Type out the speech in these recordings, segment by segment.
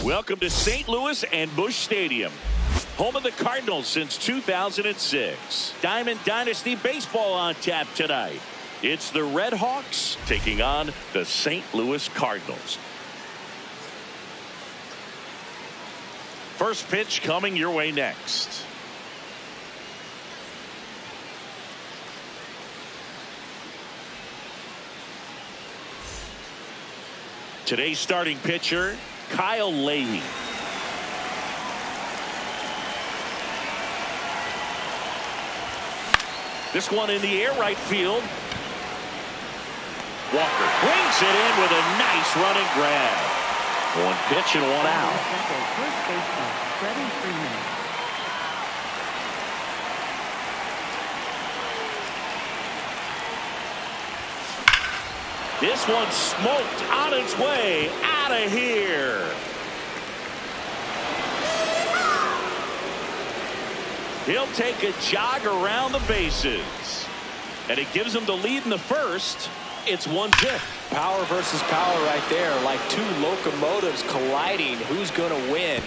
Welcome to St. Louis and Busch Stadium, home of the Cardinals since 2006. Diamond Dynasty Baseball on tap tonight. It's the Red Hawks taking on the St. Louis Cardinals. First pitch coming your way next. Today's starting pitcher, Kyle Leahy. This one in the air, right field. Walker brings it in with a nice running grab. One pitch and one out. First baseman, Freddie Freeman. This one smoked on its way out of here. He'll take a jog around the bases. And it gives him the lead in the first. It's 1-0. Power versus power right there, like two locomotives colliding. Who's going to win?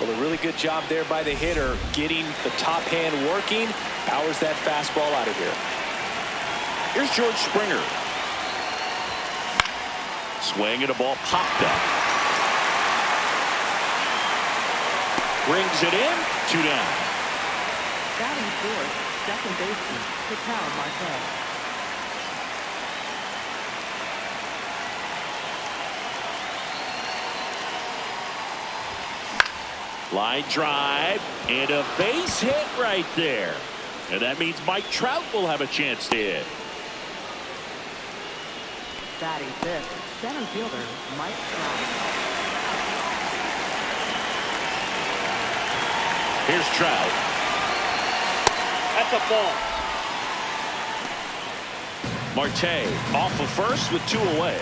Well, a really good job there by the hitter, getting the top hand working. Powers that fastball out of here. Here's George Springer. Swing and a ball popped up. Brings it in. 2 down. Batting fourth, second baseman, Ketel Marte. Line drive and a base hit right there. And that means Mike Trout will have a chance to hit. Batting fifth, center fielder, Mike Trout. Here's Trout. That's a ball. Marte off of first with 2 away.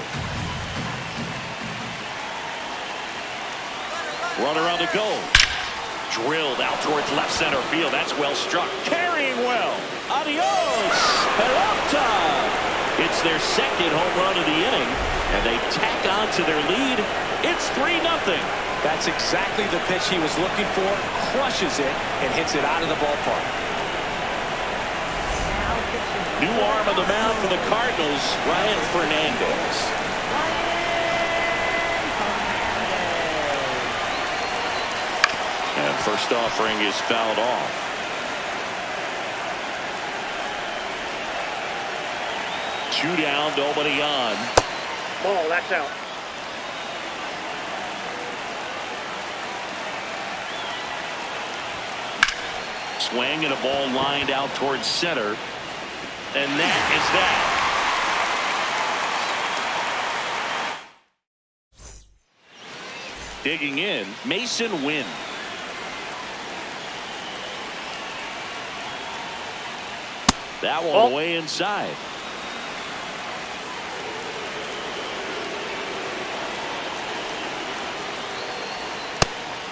Runner on the goal. Drilled out towards left center field. That's well struck. Carrying well. Adios. Peralta. It's their second home run of the inning, and they tack on to their lead. It's 3-0. That's exactly the pitch he was looking for. Crushes it and hits it out of the ballpark. New arm on the mound for the Cardinals, Ryan Fernandez. And first offering is fouled off. Two down, nobody on. Ball, that's out. Swing and a ball lined out towards center. And that is that. Digging in, Mason Wynn. That one way inside.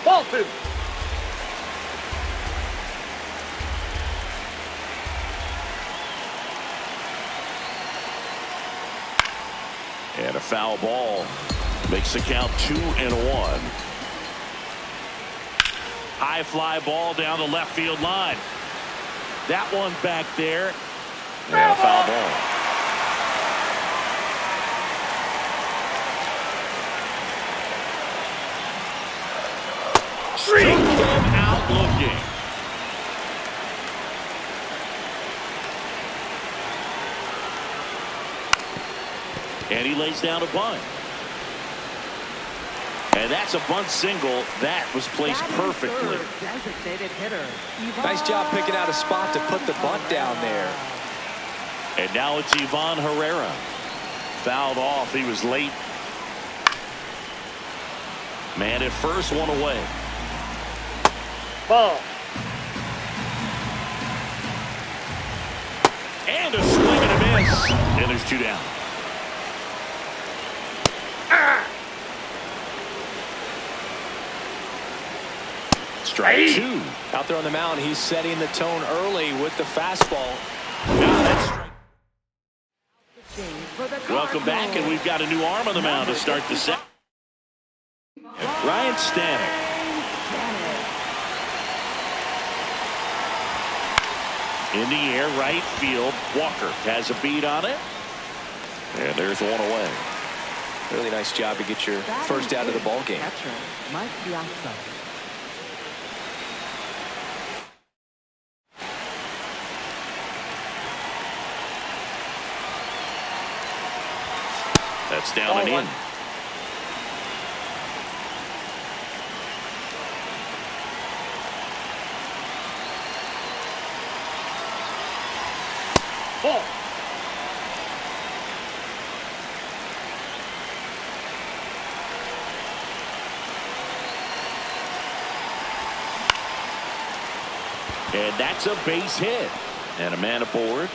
Ball 2. And a foul ball makes the count 2-1. High fly ball down the left field line. That one back there. And a foul ball. Struck him out looking. And he lays down a bunt. And that's a bunt single. That was placed perfectly. Designated hitter, Nice job picking out a spot to put the bunt down there. And now it's Ivan Herrera. Fouled off. He was late. Man at first, one away. Ball. And a swing and a miss. And there's 2 down. Strike 2. Out there on the mound, he's setting the tone early with the fastball. Now that's Welcome back, and we've got a new arm on the mound to start the second. Ryan Stanek. In the air, right field. Walker has a beat on it. And there's one away. Really nice job to get your first out of the ball game. Catcher, Mike Piazza. That's down and in. Ball. And that's a base hit. And a man aboard.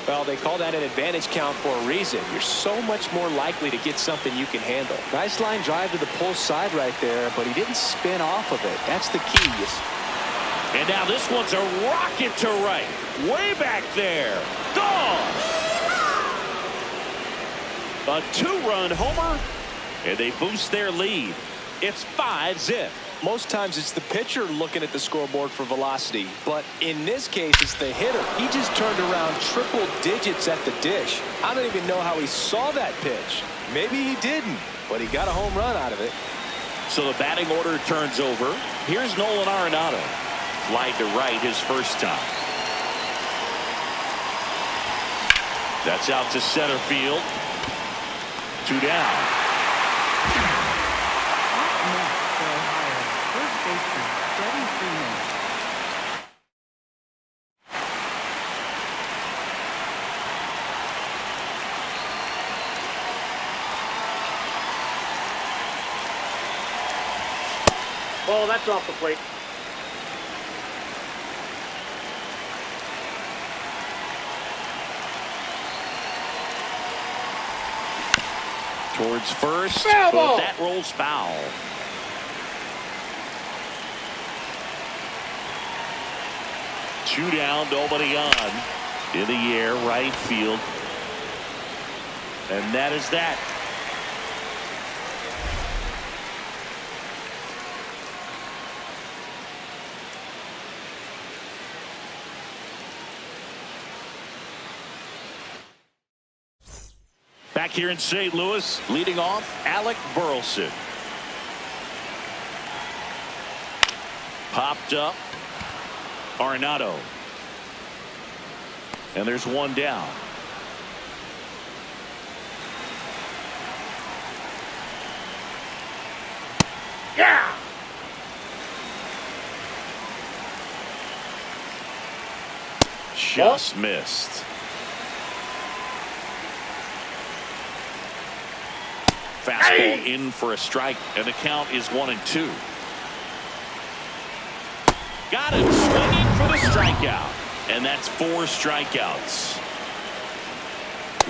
Well, they call that an advantage count for a reason. You're so much more likely to get something you can handle. Nice line drive to the pull side right there, but he didn't spin off of it. That's the key. And now this one's a rocket to right. Way back there. Gone. A two-run homer. And they boost their lead. It's 5-zip. Most times it's the pitcher looking at the scoreboard for velocity, but in this case it's the hitter. He just turned around triple digits at the dish. I don't even know how he saw that pitch. Maybe he didn't, but he got a home run out of it. So the batting order turns over. Here's Nolan Arenado. Fly to right his first time. That's out to center field. 2 down. Ball, that's off the plate. Towards first, Foul ball. but that rolls foul. Two down, nobody on. In the air, right field. And that is that. Back here in St. Louis, leading off, Alec Burleson. Popped up. Arenado. And there's one down. Yeah. Just missed. Fastball in for a strike, and the count is 1-2. Got him swinging for the strikeout, and that's 4 strikeouts.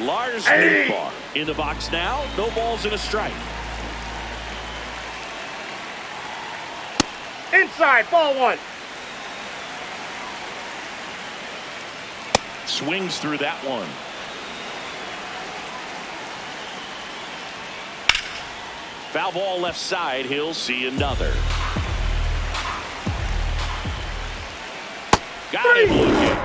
Lars Nootbaar in the box now. No balls and a strike. Inside, ball 1. Swings through that one. Foul ball left side. He'll see another. Got him looking.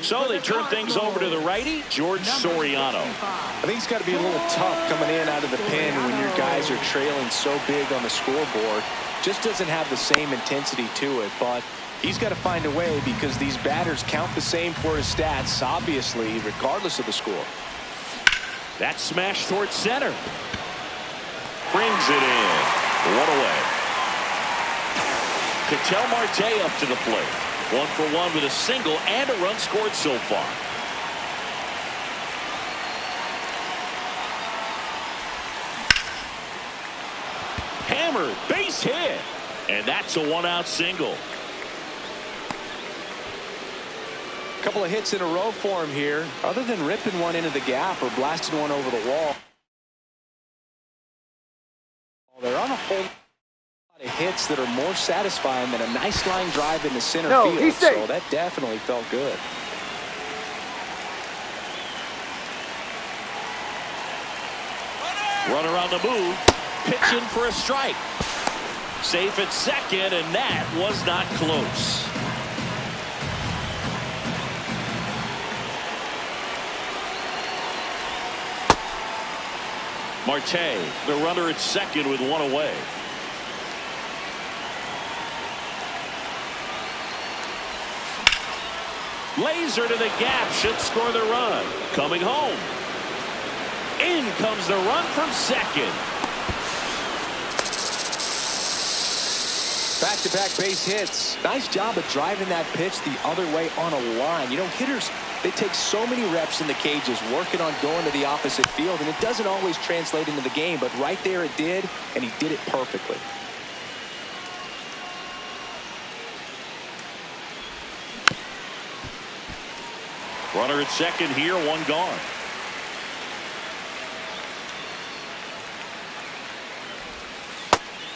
So they turn things over to the righty, George Soriano. I think it's got to be a little tough coming in out of the pen when your guys are trailing so big on the scoreboard. Just doesn't have the same intensity to it, but he's got to find a way because these batters count the same for his stats, obviously, regardless of the score. That smash towards center. Brings it in. 1 away. Ketel Marte up to the plate. 1 for 1 with a single and a run scored so far. Hammered, base hit. And that's a 1-out single. A couple of hits in a row for him here. Other than ripping one into the gap or blasting one over the wall, they're on a whole lot of hits that are more satisfying than a nice line drive in the center field. So that definitely felt good. Runner on the move. Pitching for a strike. Safe at second, and that was not close. Marte, the runner at second with one away. Laser to the gap, should score the run. Coming home. In comes the run from second. Back-to-back base hits. Nice job of driving that pitch the other way on a line. You know, hitters, they take so many reps in the cages working on going to the opposite field, and it doesn't always translate into the game, but right there it did, and he did it perfectly. Runner at second here, one gone.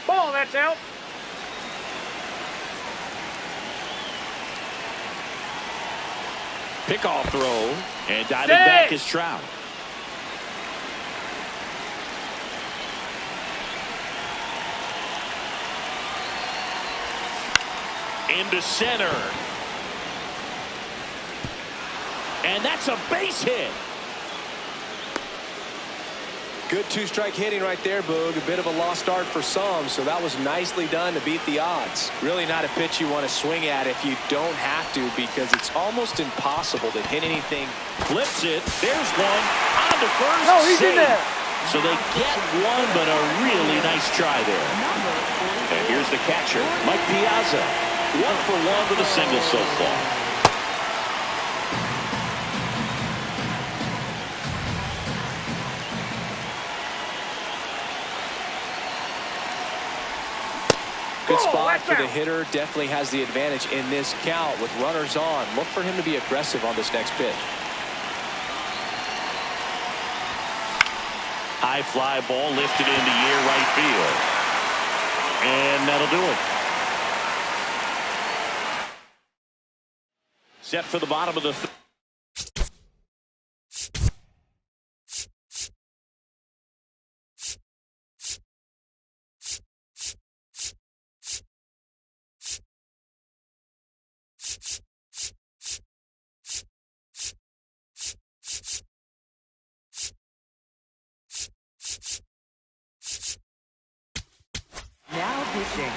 Ball, that's out. Pickoff throw, and diving back is Trout. Into center. And that's a base hit. Good two-strike hitting right there, Boog. A bit of a lost start for some, so that was nicely done to beat the odds. Really not a pitch you want to swing at if you don't have to, because it's almost impossible to hit anything. Flips it. There's one. On to first. No, he's in there. So they get one, but a really nice try there. And here's the catcher, Mike Piazza. 1 for 1 with a single so far. Good spot for the hitter. Definitely has the advantage in this count with runners on. Look for him to be aggressive on this next pitch. High fly ball lifted into near right field. And that'll do it. Set for the bottom of the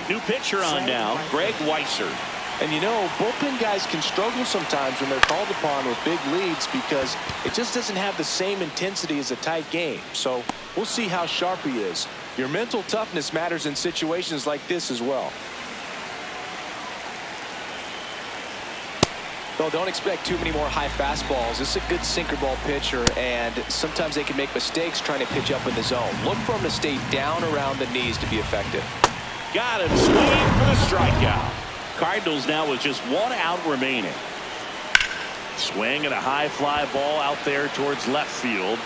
new pitcher on now, Greg Weissert. And you know, bullpen guys can struggle sometimes when they're called upon with big leads because it just doesn't have the same intensity as a tight game. So we'll see how sharp he is. Your mental toughness matters in situations like this as well. Though don't expect too many more high fastballs. This is a good sinker ball pitcher, and sometimes they can make mistakes trying to pitch up in the zone. Look for him to stay down around the knees to be effective. Got him swinging for the strikeout. Cardinals now with just 1 out remaining. Swing and a high fly ball out there towards left field.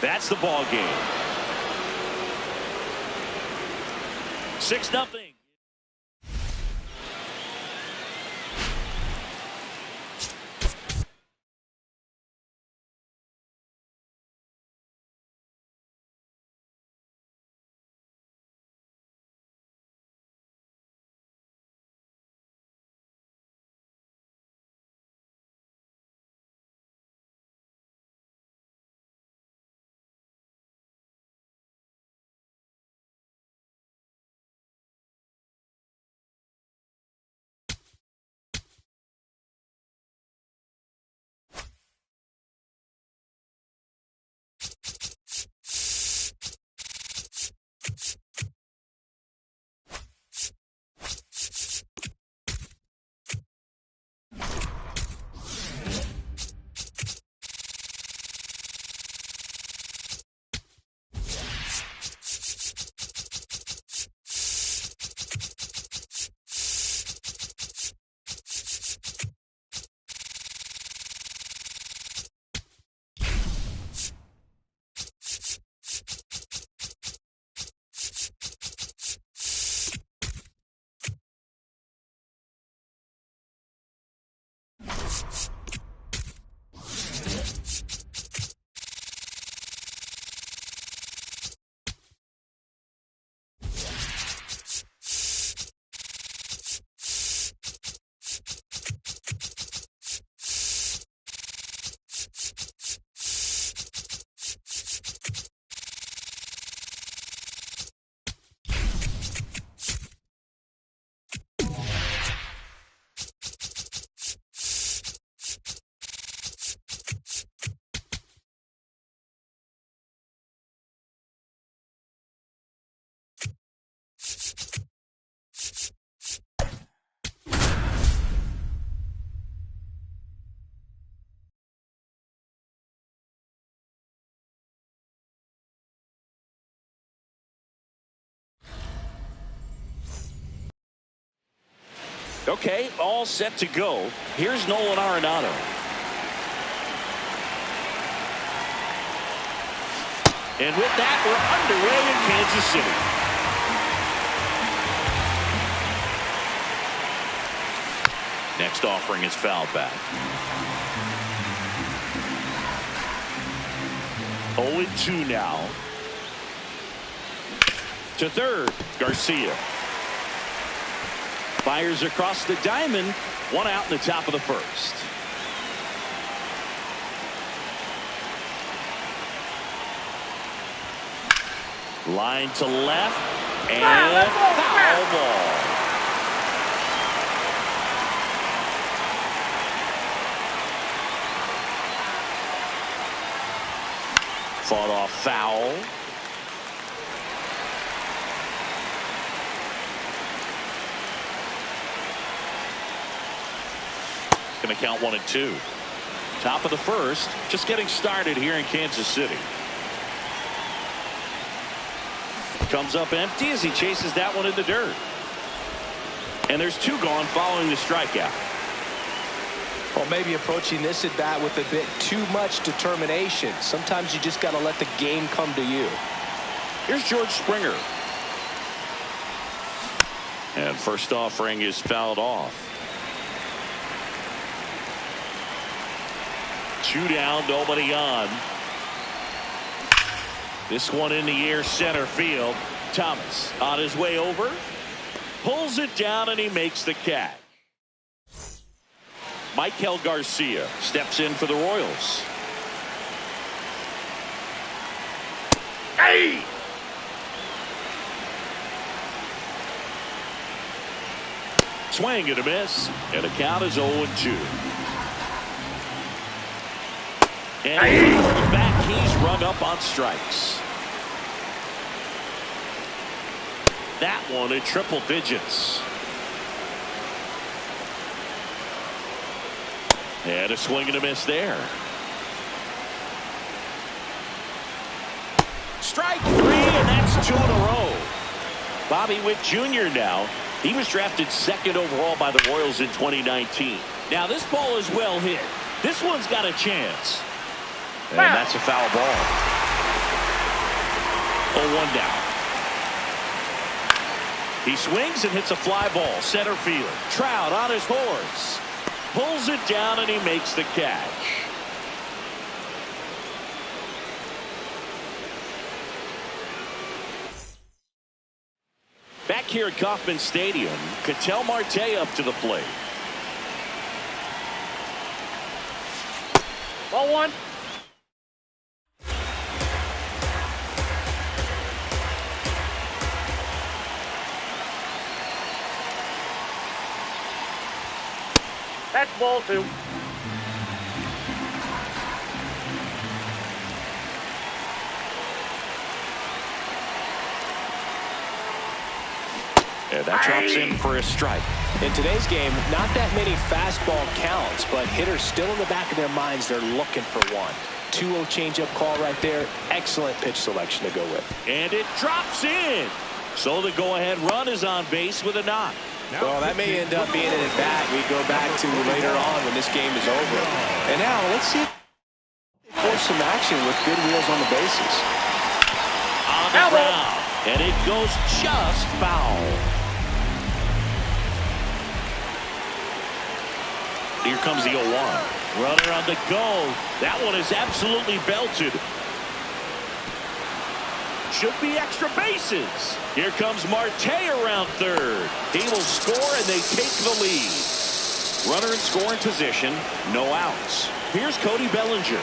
That's the ball game. 6-0. Okay, all set to go. Here's Nolan Arenado. And with that, we're underway in Kansas City. Next offering is fouled back. 0-2 now. To third, Garcia. Fires across the diamond. One out in the top of the first. Line to left. And foul ball. Fought off foul. Going to count 1-2. Top of the first. Just getting started here in Kansas City. Comes up empty as he chases that one in the dirt. And there's 2 gone following the strikeout. Well, maybe approaching this at bat with a bit too much determination. Sometimes you just got to let the game come to you. Here's George Springer. And first offering is fouled off. 2 down, nobody on. This one in the air, center field. Thomas on his way over. Pulls it down and he makes the catch. Michael Garcia steps in for the Royals. Hey! Swing and a miss. And the count is 0-2. And he comes back. He's rung up on strikes. That one in triple digits. And a swing and a miss there. Strike 3, and that's 2 in a row. Bobby Witt Jr. now. He was drafted 2nd overall by the Royals in 2019. Now this ball is well hit. This one's got a chance. And that's a foul ball. 0-1 down. He swings and hits a fly ball. Center field. Trout on his horse. Pulls it down and he makes the catch. Back here at Kauffman Stadium, Ketel Marte up to the plate. Ball 1. That's ball 2. And that drops in for a strike. In today's game, not that many fastball counts, but hitters still in the back of their minds, they're looking for one. 2-0 changeup call right there. Excellent pitch selection to go with. And it drops in. So the go-ahead run is on base with a knock. Well, that may end up being an at-bat we go back to later on when this game is over. And now, let's see if they force some action with good wheels on the bases. On the ground. And it goes just foul. Here comes the 0-1. Runner on the go. That one is absolutely belted. Should be extra bases. Here comes Marte around third. He will score and they take the lead. Runner in scoring position. No outs. Here's Cody Bellinger.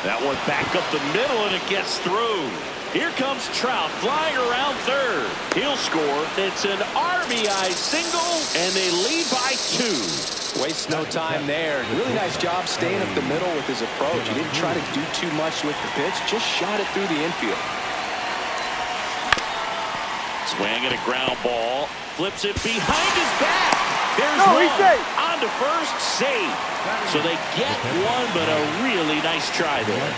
That one back up the middle and it gets through. Here comes Trout flying around third. He'll score. It's an RBI single and they lead by 2. Wastes no time there. Really nice job staying up the middle with his approach. He didn't try to do too much with the pitch, just shot it through the infield. Swing and a ground ball. Flips it behind his back. There's one. On to first, safe. So they get one, but a really nice try there.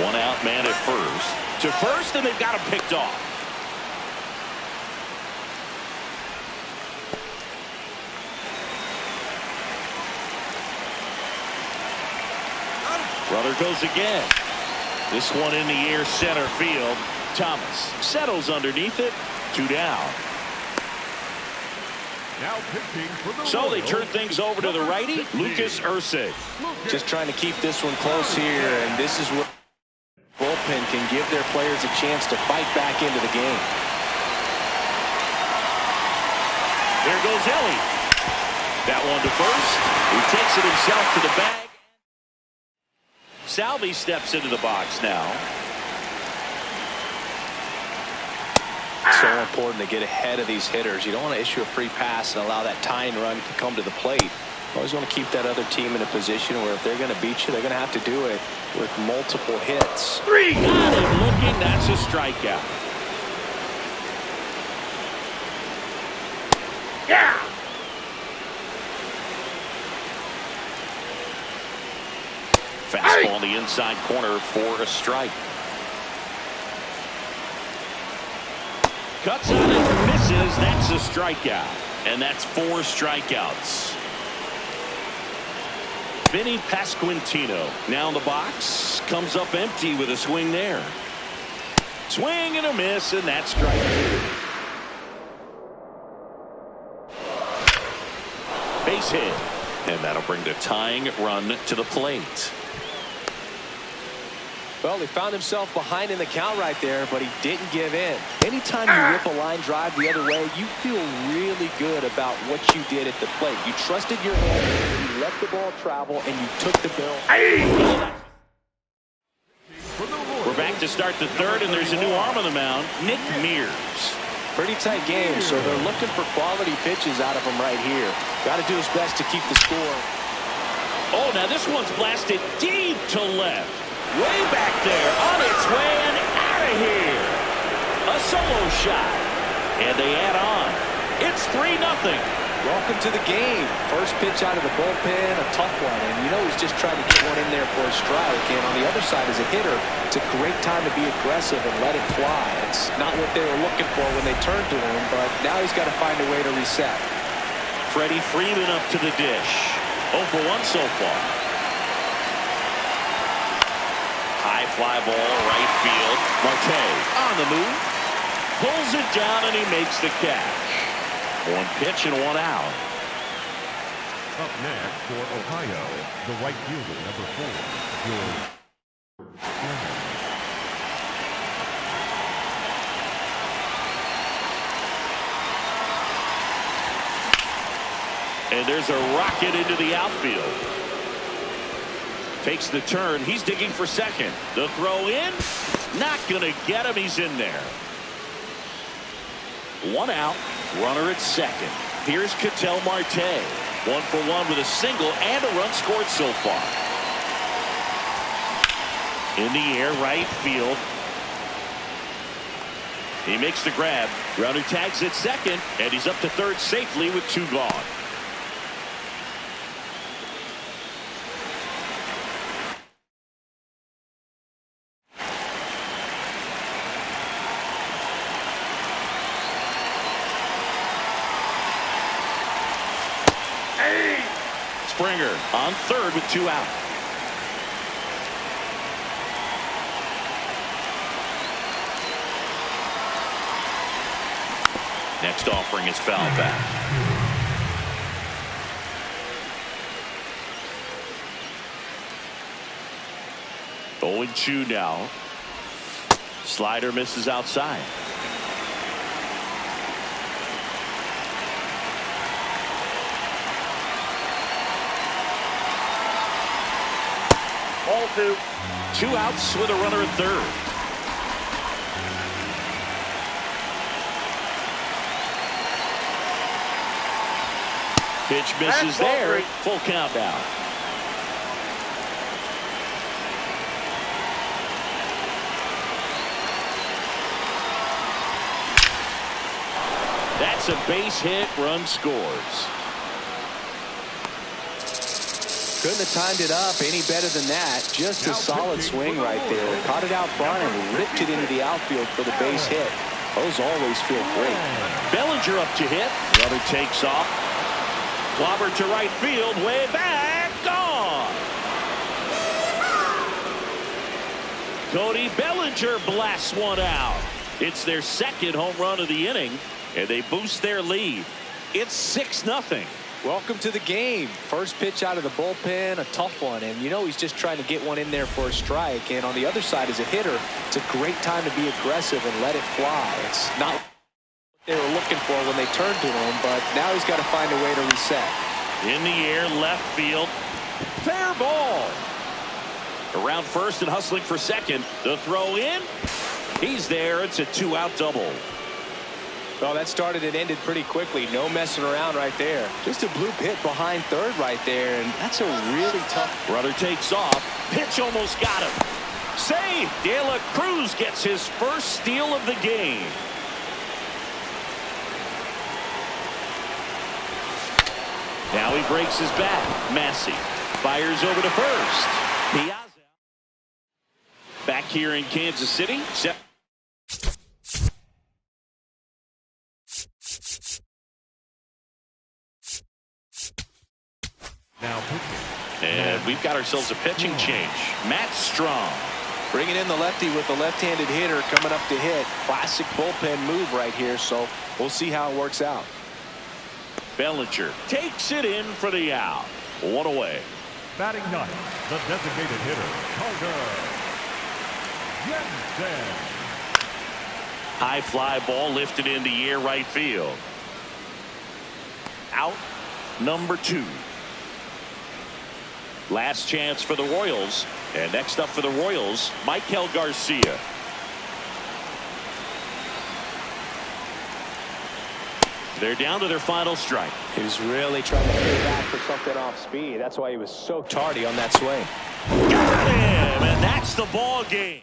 1 out, man at first. To first, and they've got him picked off. Runner goes again. This one in the air, center field. Thomas settles underneath it. 2 down. Now pitching for the So they Royals, turn things over to the righty, Lucas Ursig. Just trying to keep this one close here, and this is where bullpen can give their players a chance to fight back into the game. There goes Ellie. That one to first. He takes it himself to the bag. Salvi steps into the box now. So important to get ahead of these hitters. You don't want to issue a free pass and allow that tying run to come to the plate. You always want to keep that other team in a position where if they're going to beat you, they're going to have to do it with multiple hits. 3. Got him looking. That's a strikeout. Yeah! Fastball on the inside corner for a strike. Cuts on it, misses. That's a strikeout. And that's 4 strikeouts. Vinny Pasquantino now in the box. Comes up empty with a swing there. Swing and a miss, and that's strike 2. Base hit. And that'll bring the tying run to the plate. Well, he found himself behind in the count right there, but he didn't give in. Anytime you rip a line drive the other way, you feel really good about what you did at the plate. You trusted your hand, you let the ball travel, and you took the bill. We're back to start the 3rd, and there's a new arm on the mound, Nick Mears. Pretty tight game, so they're looking for quality pitches out of him right here. Got to do his best to keep the score. Oh, now this one's blasted deep to left. Way back there, on its way and out of here. A solo shot. And they add on. It's 3-0. Welcome to the game. First pitch out of the bullpen, a tough one. And you know he's just trying to get one in there for a strike. And on the other side, as a hitter, it's a great time to be aggressive and let it fly. It's not what they were looking for when they turned to him, but now he's got to find a way to reset. Freddie Freeman up to the dish. 0 for 1 so far. High fly ball, right field. Marte on the move. Pulls it down and he makes the catch. 1 pitch and 1 out. Up next for Ohio, the right fielder, number 4, George Springer. And there's a rocket into the outfield. Takes the turn. He's digging for second. The throw in. Not going to get him. He's in there. 1 out. Runner at second. Here's Ketel Marte. 1 for 1 with a single and a run scored so far. In the air, right field. He makes the grab. Runner tags at second, and he's up to third safely with 2 gone. Springer on third with 2 out. Next offering is foul back. Oh, 0-2 now. Slider misses outside. Ball 2. 2 outs with a runner at third. Pitch misses there. Full count now. That's a base hit. Run scores. Couldn't have timed it up any better than that. Just a solid swing right there. Caught it out front and ripped it into the outfield for the base hit. Those always feel great. Bellinger up to hit. Runner takes off. Clobber to right field. Way back. Gone. Cody Bellinger blasts one out. It's their second home run of the inning, and they boost their lead. It's 6-0. Welcome to the game. First pitch out of the bullpen, a tough one. And you know he's just trying to get one in there for a strike. And on the other side, as a hitter, it's a great time to be aggressive and let it fly. It's not what they were looking for when they turned to him, but now he's got to find a way to reset. In the air, left field. Fair ball. Around first and hustling for second. The throw in. He's there. It's a 2-out double. Well, that started and ended pretty quickly. No messing around right there. Just a bloop hit behind third right there, and that's a really tough. Runner takes off. Pitch almost got him. Save. De La Cruz gets his first steal of the game. Now he breaks his back. Massey fires over to first. Piazza. Back here in Kansas City. Now pitching. And we've got ourselves a pitching change. Matt Strong. Bringing in the lefty with the left-handed hitter coming up to hit. Classic bullpen move right here, so we'll see how it works out. Bellinger takes it in for the out. One away. Batting ninth, the designated hitter, Carter Jensen. High fly ball lifted in the air right field. Out number 2. Last chance for the Royals. And next up for the Royals, Michael Garcia. They're down to their final strike. He was really trying to stay back for something off speed. That's why he was so tardy on that swing. Got him, and that's the ball game.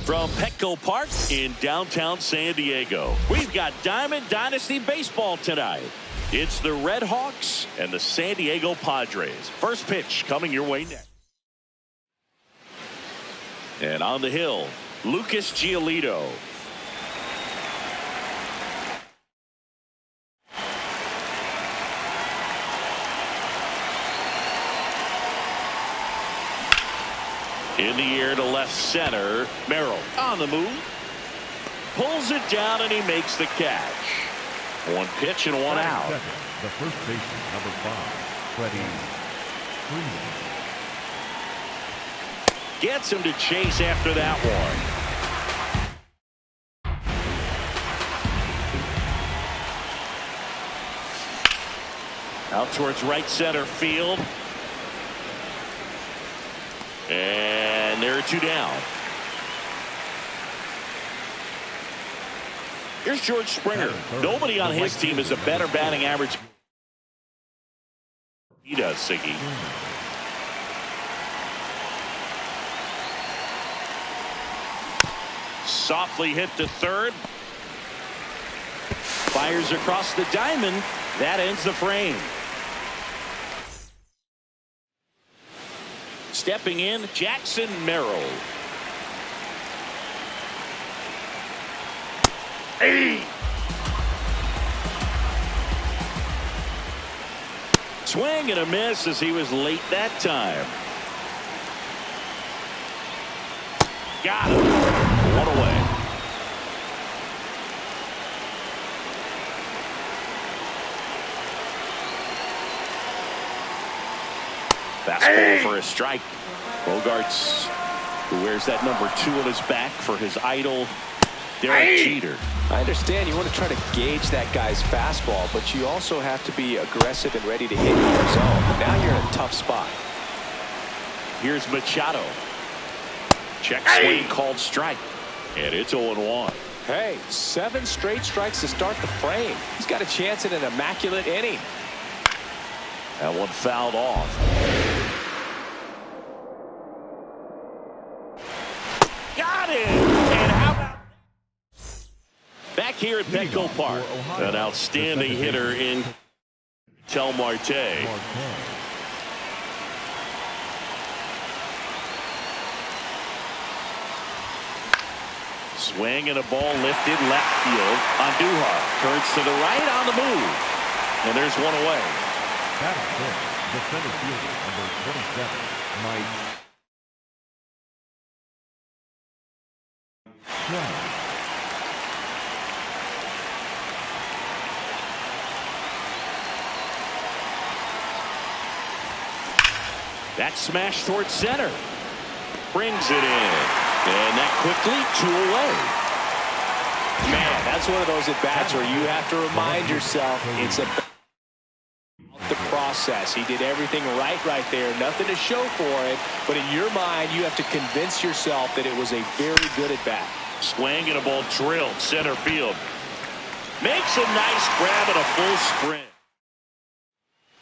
From Petco Park in downtown San Diego, we've got Diamond Dynasty Baseball tonight. It's the Red Hawks and the San Diego Padres. First pitch coming your way next. And on the hill, Lucas Giolito. In the air to left center. Merrill on the move. Pulls it down and he makes the catch. One pitch and one out. Second, the first baseman, number 5, Freddie Freeman. Gets him to chase after that one. Out towards right center field. And there are 2 down. Here's George Springer. Nobody on his team has a better batting average. He does, Siggy. Softly hit to third. Fires across the diamond. That ends the frame. Stepping in, Jackson Merrill. Swing and a miss as he was late that time. Got him. One away. Fastball for a strike. Bogarts, who wears that number 2 on his back for his idol, Derek Jeter. I understand you want to try to gauge that guy's fastball, but you also have to be aggressive and ready to hit your zone. Now you're in a tough spot. Here's Machado. Check swing called strike. And it's 0-1. Hey, 7 straight strikes to start the frame. He's got a chance at an immaculate inning. That one fouled off. Got it! And how about back here at Petco Park, an outstanding hitter in Tel Marte. Swing and a ball lifted left field. Andujar turns to the right on the move. And there's one away. Batting fifth, the center fielder, number 27, Mike Trout. That smash towards center. Brings it in. And that quickly 2 away. Man, that's one of those at-bats where you have to remind yourself it's about the process. He did everything right there. Nothing to show for it. But in your mind, you have to convince yourself that it was a very good at-bat. Swing and a ball drilled center field. Makes a nice grab and a full sprint.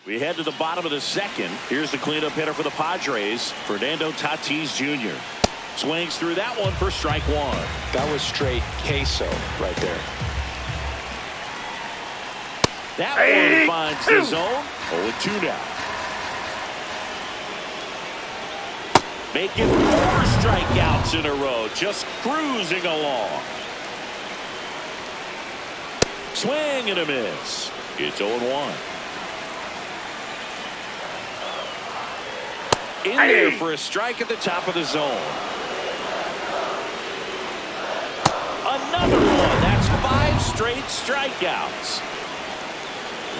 We head to the bottom of the second. Here's the cleanup hitter for the Padres, Fernando Tatis Jr. Swings through that one for strike 1. That was straight queso right there. That one finds the zone. 0-2 now. Making 4 strikeouts in a row. Just cruising along. Swing and a miss. It's 0-1. In there for a strike at the top of the zone. Another one. That's 5 straight strikeouts.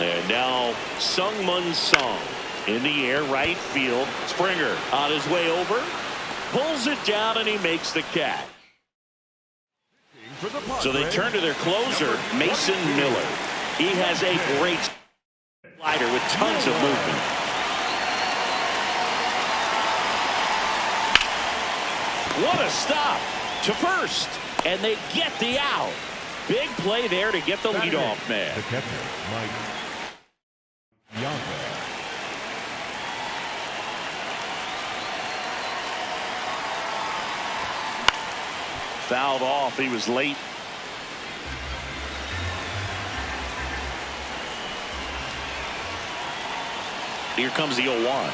And now Sungmun Sung in the air right field. Springer on his way over. Pulls it down and he makes the catch. So they turn to their closer, Mason Miller. He has a great slider with tons of movement. What a stop to first. And they get the out. Big play there to get the leadoff man. The catcher, Mike Bianca. Fouled off. He was late. Here comes the 0-1.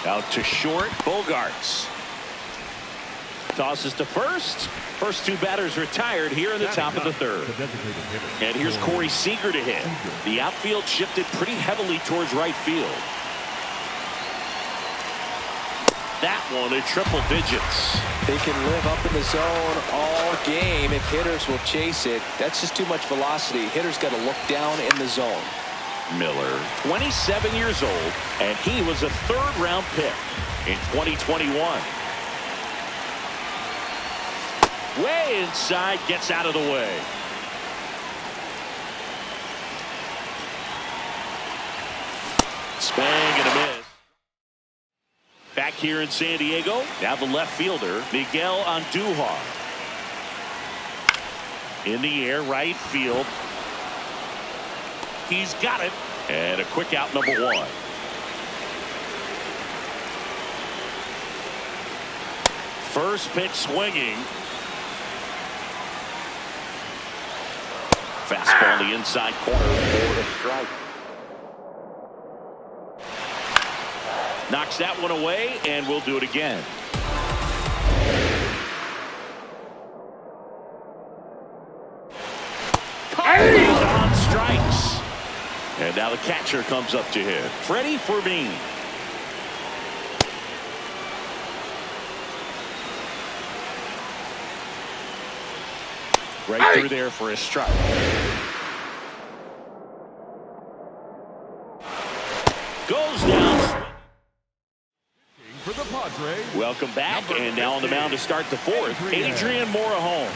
Out to short. Bogarts tosses to first. First two batters retired here in the top of the third. And here's Corey Seager to hit. The outfield shifted pretty heavily towards right field. That one in triple digits. They can live up in the zone all game if hitters will chase it. That's just too much velocity. Hitters got to look down in the zone. Miller, 27 years old, and he was a third-round pick in 2021. Way inside, gets out of the way. Swing and a miss. Back here in San Diego, now the left fielder, Miguel Andujar. In the air, right field. He's got it. And a quick out, number one. First pitch swinging. Fastball on the inside corner for the strike. Knocks that one away, and we'll do it again. He's on strikes. And now the catcher comes up to hit. Freddie Fermin. Right through there for a strike. Goes down. For the Padres. Welcome back, and now on the mound to start the fourth, Adrian Morejon.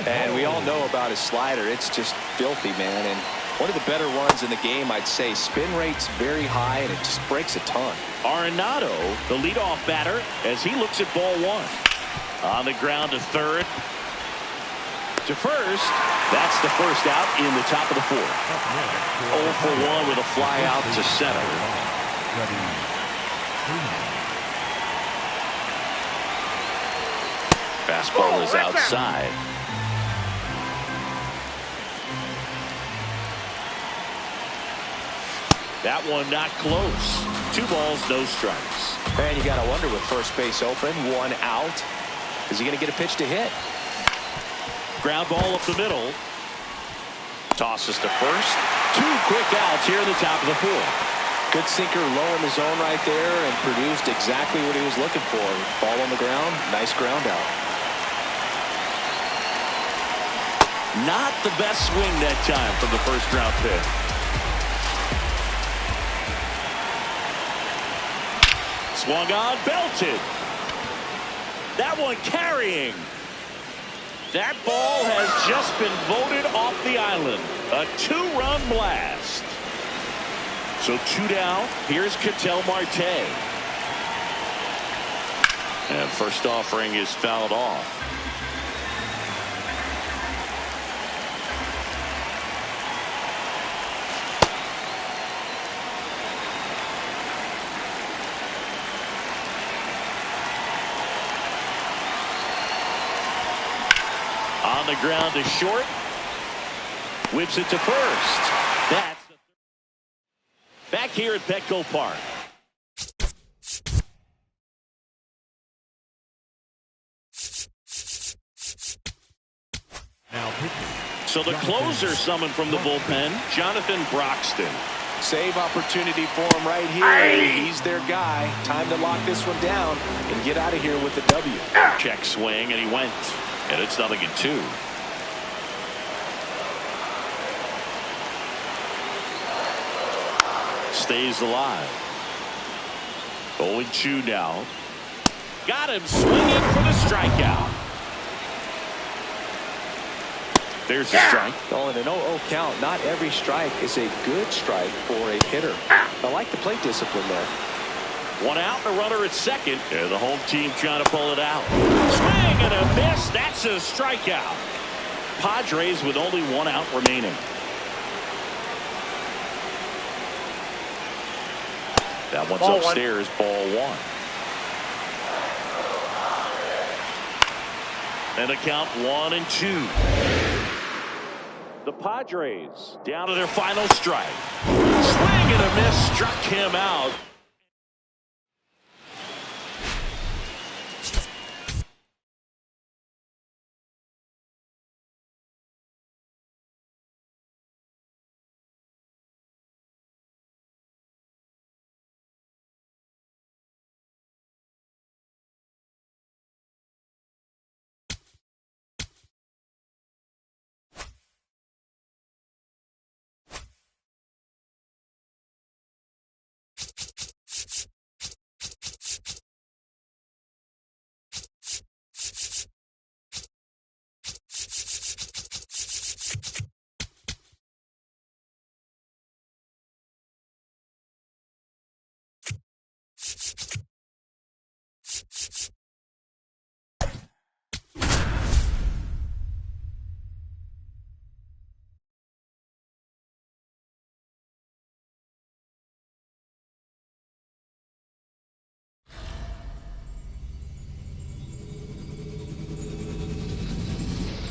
And we all know about his slider. It's just filthy, man. And one of the better runs in the game, I'd say. Spin rate's very high, and it just breaks a ton. Arenado, the leadoff batter, as he looks at ball one. On the ground to third. To first. That's the first out in the top of the fourth. 0 for 1 with a fly out to center. Fastball is outside. That one not close. 2 balls, no strikes. And you got to wonder, with first base open, 1 out, is he going to get a pitch to hit? Ground ball up the middle. Tosses to first. 2 quick outs here in the top of the fourth. Good sinker low in the zone right there and produced exactly what he was looking for. Ball on the ground, nice ground out. Not the best swing that time from the first round pick. Swung on, belted. That one carrying. That ball has just been voted off the island. A 2-run blast. So 2 down. Here's Ketel Marte. And first offering is fouled off. On the ground to short. Whips it to first. That's back here at Petco Park. Now pitching. So the closer summoned from the bullpen, Jonathan Broxton. Save opportunity for him right here. He's their guy. Time to lock this one down and get out of here with the W. Check swing, and he went. And it's 0-2. Stays alive. 0-2 now. Got him swinging for the strikeout. There's the strike. Oh, and an 0-0 count. Not every strike is a good strike for a hitter. I like the plate discipline there. 1 out and a runner at second. And the home team trying to pull it out. Swing and a miss. That's a strikeout. Padres with only 1 out remaining. That one's Ball upstairs. 1. Ball 1. And the count 1-2. The Padres down to their final strike. Swing and a miss, struck him out.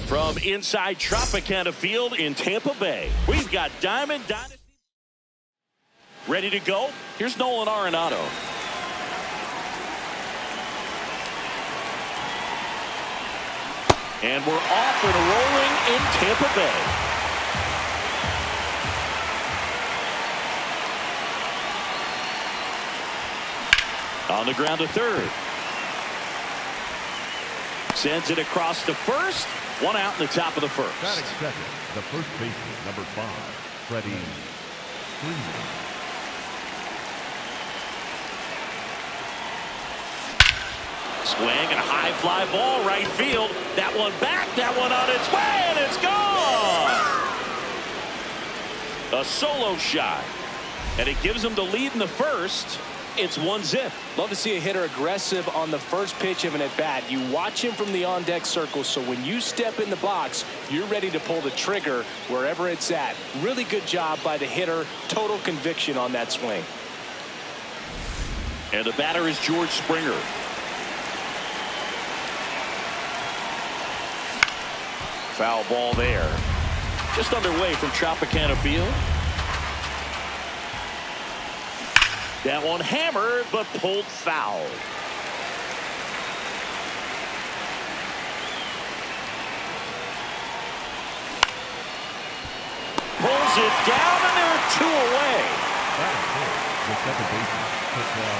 From inside Tropicana Field in Tampa Bay, we've got Diamond Dynasty ready to go. Here's Nolan Arenado. And we're off and rolling in Tampa Bay. On the ground to third. Sends it across to first. One out in the top of the first. Batting second, the first baseman, number 5, Freddie Freeman. Swing and a high fly ball right field. That one back, that one on its way, and it's gone. A solo shot. And it gives them the lead in the first. It's 1-0. Love to see a hitter aggressive on the first pitch of an at-bat. You watch him from the on-deck circle, so when you step in the box, you're ready to pull the trigger wherever it's at. Really good job by the hitter. Total conviction on that swing. And the batter is George Springer. Foul ball there. Just underway from Tropicana Field. That one hammered, but pulled foul. Pulls it down, and there are 2 away. The second baseman, Pascal.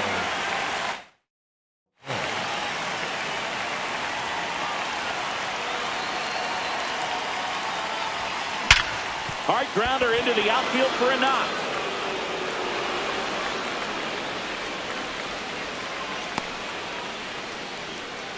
Hard grounder into the outfield for a knock.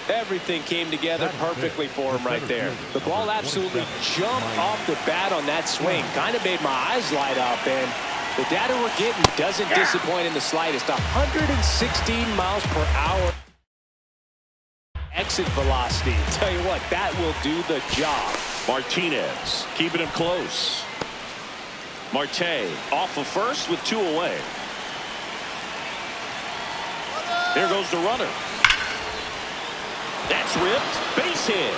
Everything came together perfectly for him right there. The ball absolutely jumped off the bat on that swing. Kind of made my eyes light up, and the data we're getting doesn't disappoint in the slightest. 116 miles per hour exit velocity. Tell you what, that will do the job. Martinez keeping him close. Marte off of first with 2 away. There goes the runner. That's ripped. Base hit.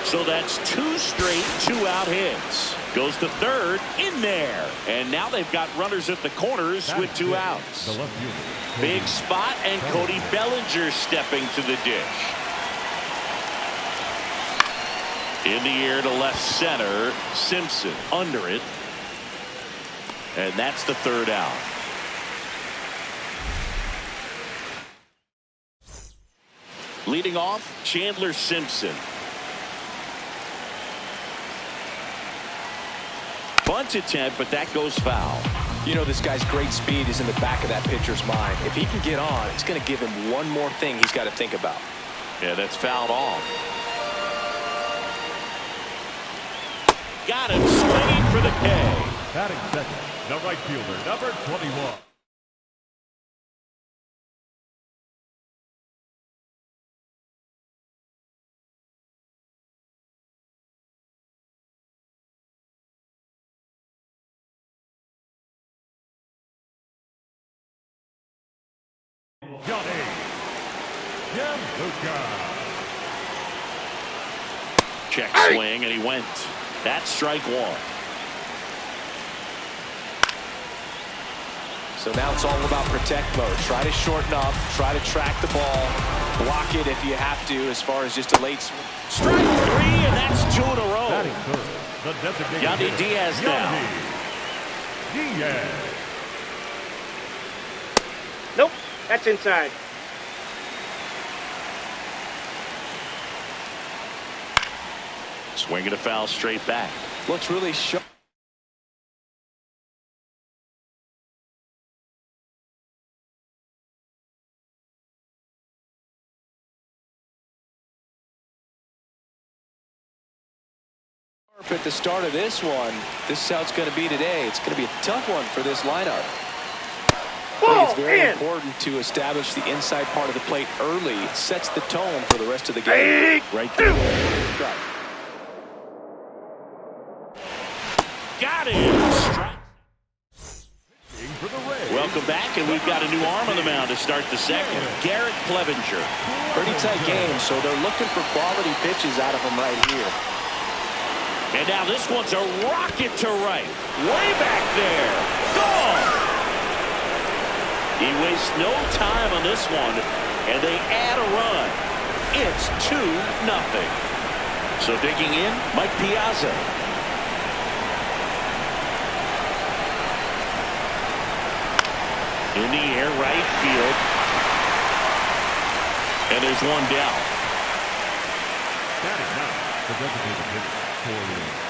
So that's 2 straight 2-out hits. Goes to third. In there. And now they've got runners at the corners with 2 outs. The left fielder. Big spot, and Cody Bellinger stepping to the dish. In the air to left center. Simpson under it. And that's the 3rd out. Leading off, Chandler Simpson. Bunt attempt, but that goes foul. You know, this guy's great speed is in the back of that pitcher's mind. If he can get on, it's going to give him one more thing he's got to think about. Yeah, that's fouled off. Got him swinging for the K. Batting second, the right fielder, number 21. Johnny Gianluca. Check swing, and he went. That's strike one. So now it's all about protect mode. Try to shorten up, try to track the ball, block it if you have to, as far as just a late swing. Strike three, and that's two in a row. Batting third, the designated Yandy hitter, Diaz now. Yandy Diaz. Nope, that's inside. Swinging a foul straight back. Looks really sharp. At the start of this one, this is how it's going to be today. It's going to be a tough one for this lineup. I think it's very important to establish the inside part of the plate early. It sets the tone for the rest of the game. Right there. Right. Got him. For the Rays. Welcome back, and we've got a new arm on the mound to start the second. Garrett Clevenger. Pretty tight game, so they're looking for quality pitches out of him right here. And now this one's a rocket to right. Way back there. Gone. He wastes no time on this one, and they add a run. It's 2-0. So digging in, Mike Piazza. In the air, right field. And there's one down. Batting ninth, the designated hitter, Corey.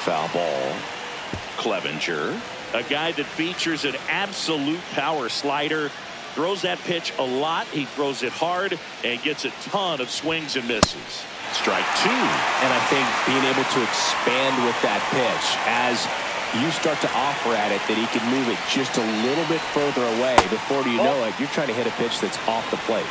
Foul ball. Clevenger, a guy that features an absolute power slider, throws that pitch a lot. He throws it hard and gets a ton of swings and misses. Strike two. And I think being able to expand with that pitch as you start to offer at it that he can move it just a little bit further away. Before you know it, you're trying to hit a pitch that's off the plate.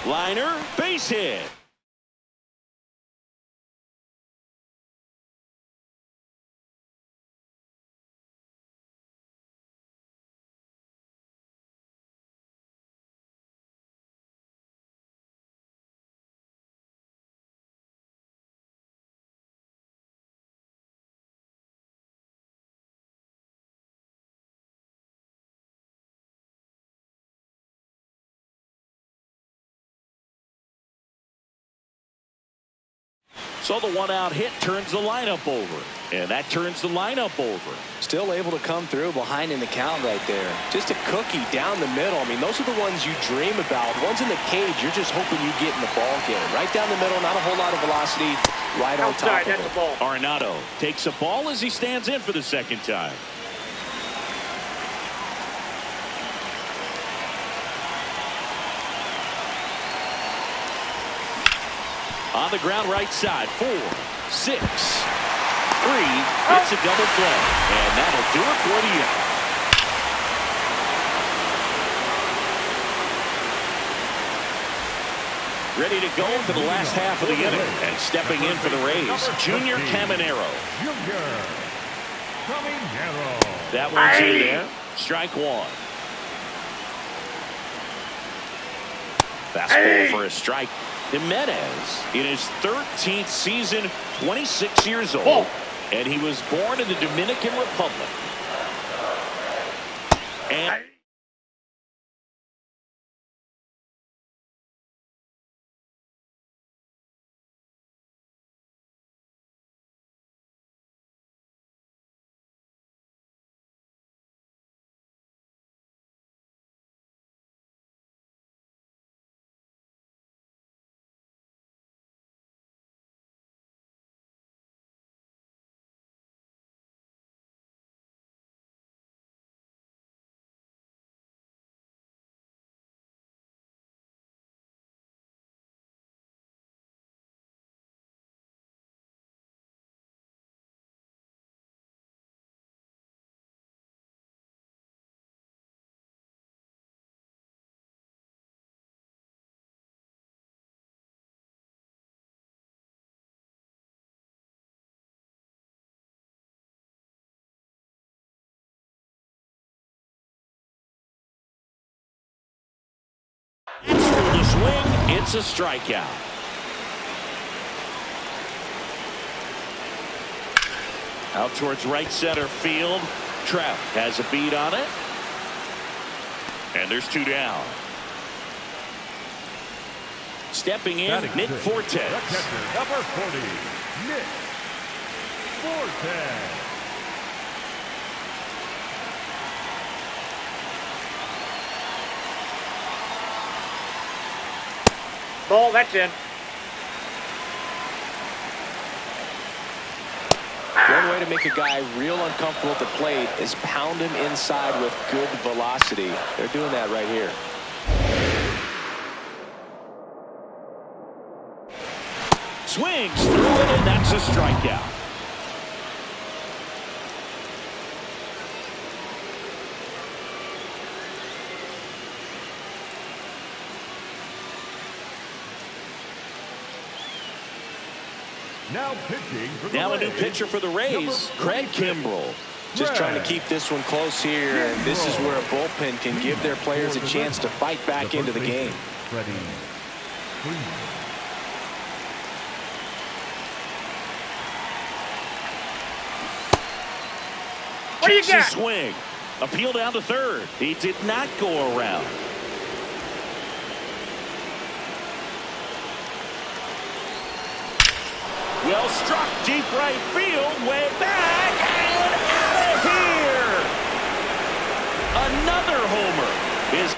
Liner, base hit. So the one-out hit turns the lineup over. And that turns the lineup over. Still able to come through behind in the count right there. Just a cookie down the middle. I mean, those are the ones you dream about. Ones in the cage, you're just hoping you get in the ball game. Right down the middle, not a whole lot of velocity. Right on top of that's it. the ball. Arenado takes a ball as he stands in for the second time. On the ground right side, 4, 6, 3. It's a double play. And that'll do it for the inning. Ready to go for the last half of the inning. And stepping in for the Rays, Junior Caminero. Junior Caminero. That one's in there. Strike one. Fastball for a strike. Jimenez in his 13th season, 26 years old, and he was born in the Dominican Republic. And that's through the swing. It's a strikeout. Out towards right center field. Trout has a beat on it. And there's 2 down. Stepping in, Batting Nick sixth, Fortes. the catcher, number 40, Nick Fortes. Ball, that's in. One way to make a guy real uncomfortable at the plate is pound him inside with good velocity. They're doing that right here. Swings through it, and that's a strikeout. Now pitching for the Now a new Rays, pitcher for the Rays, Craig Kimbrell. Just trying to keep this one close here, and this is where a bullpen can give their players a chance to fight back into the game. Freddie Freeman. What do you Takes a got? swing. Appeal down to third. He did not go around. Well struck deep right field, way back and out of here. Another homer is.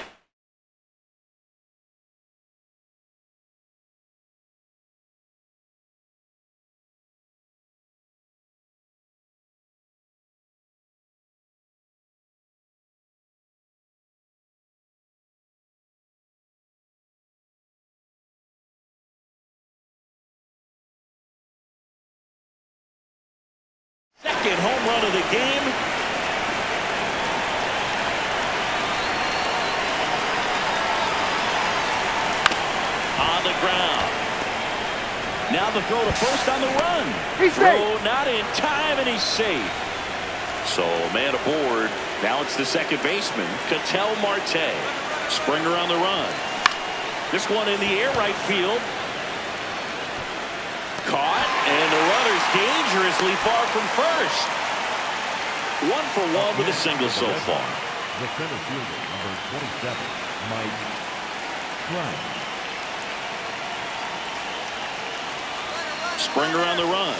Second home run of the game. On the ground. Now the throw to first on the run. He's Throw safe. not in time, and he's safe. So man aboard. Now it's the second baseman, Ketel Marte. Springer on the run. This one in the air right field. Caught, and the runner's dangerously far from first. 1 for 1 with a single so far. The center fielder, number 27, Mike Trout. Springer on the run.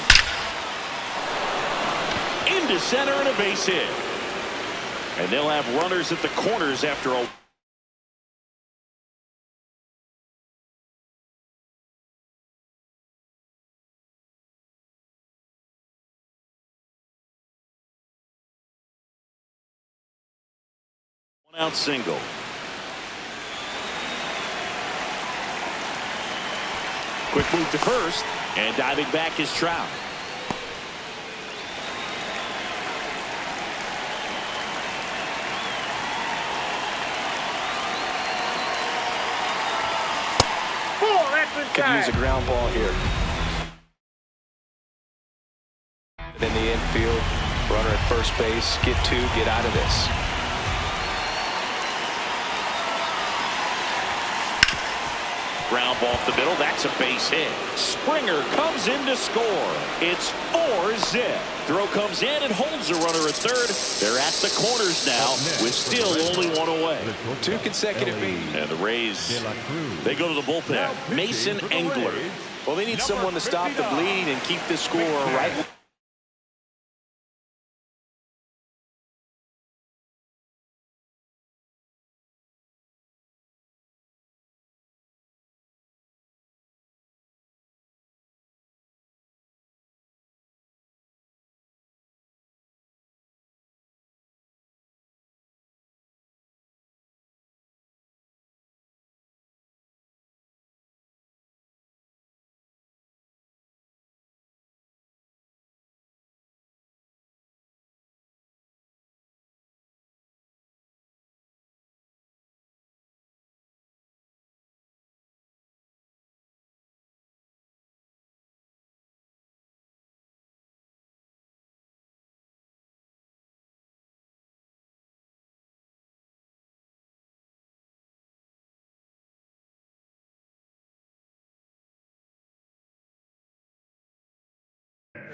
Into center and a base hit. And they'll have runners at the corners after a one-out single. Quick move to first, and diving back is Trout. Oh, that's Could use inside. a ground ball here. In the infield, runner at first base, get two, get out of this. Ground ball up the middle. That's a base hit. Springer comes in to score. It's 4-zip. Throw comes in and holds the runner at third. They're at the corners now with still only one away. Two consecutive beats. And the Rays, they go to the bullpen. Mason Engler. Well, they need someone to stop the bleed and keep the score right.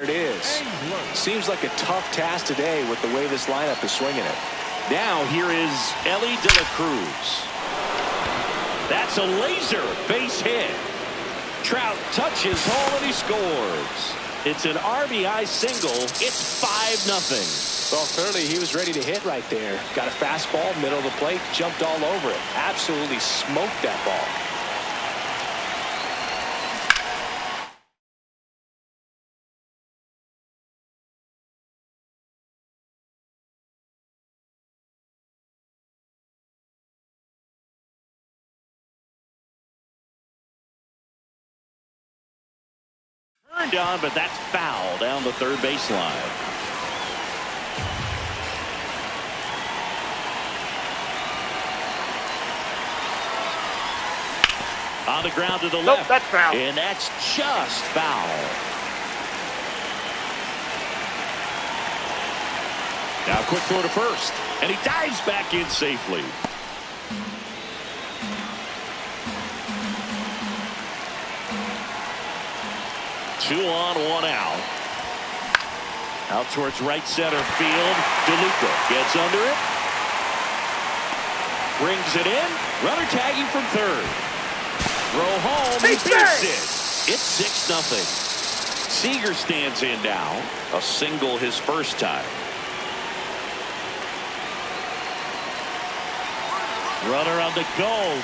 There it is. Seems like a tough task today with the way this lineup is swinging it. Now here is Elly De La Cruz. That's a laser base hit. Trout touches home and he scores. It's an RBI single. It's 5-0. Well, clearly he was ready to hit right there. Got a fastball, middle of the plate, jumped all over it. Absolutely smoked that ball. Turned on, but that's foul down the third baseline. On the ground to the Nope, left. that's foul. And that's just foul. Now quick throw to first. And he dives back in safely. Two on, one out. Out towards right center field. DeLuca gets under it. Brings it in. Runner tagging from third. Throw home. He beats it. It's 6-0. Seager stands in now. A single his first time. Runner on the go.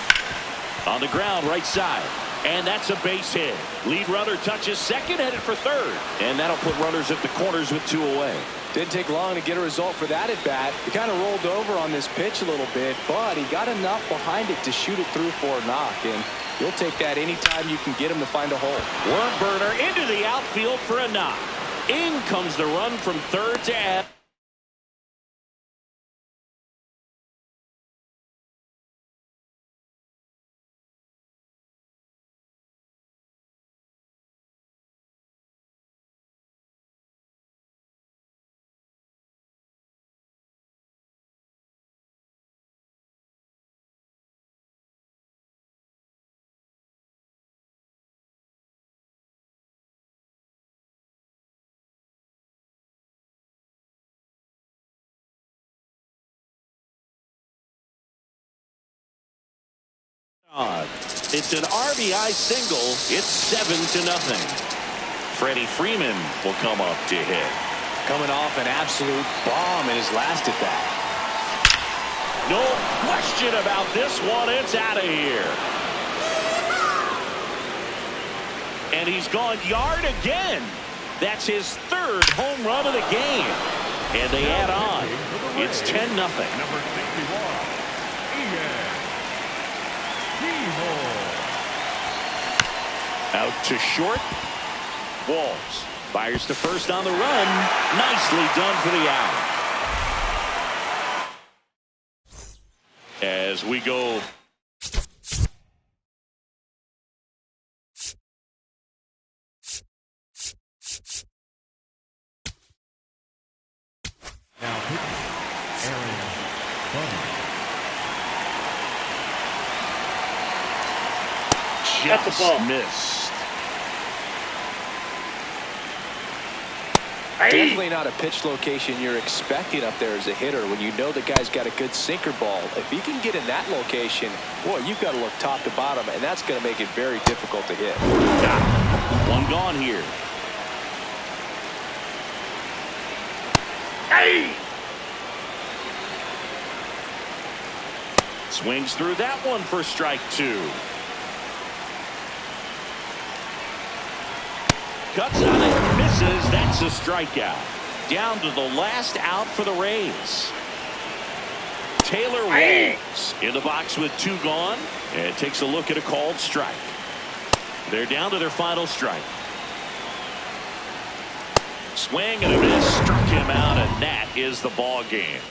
On the ground, right side. And that's a base hit. Lead runner touches second, headed for third. And that'll put runners at the corners with two away. Didn't take long to get a result for that at bat. He kind of rolled over on this pitch a little bit, but he got enough behind it to shoot it through for a knock. And you'll take that anytime you can get him to find a hole. Worm burner into the outfield for a knock. In comes the run from third to add. It's an RBI single. It's 7-0. Freddie Freeman will come up to hit. Coming off an absolute bomb in his last at bat. No question about this one. It's out of here. And he's gone yard again. That's his third home run of the game. And they add on. It's 10-0. Number 61, Ian Eagle. Out to short. Walls fires to first on the run. Nicely done for the out. As we go. Now pitching, Aaron Bummer. That's the ball. Missed. Definitely not a pitch location you're expecting up there as a hitter when you know the guy's got a good sinker ball. If he can get in that location, boy, you've got to look top to bottom, and that's going to make it very difficult to hit. One gone here. Hey! Swings through that one for strike two. Cuts on it, misses. That's a strikeout. Down to the last out for the Rays. Taylor Walls in the box with two gone, and takes a look at a called strike. They're down to their final strike. Swing and a miss, struck him out, and that is the ball game.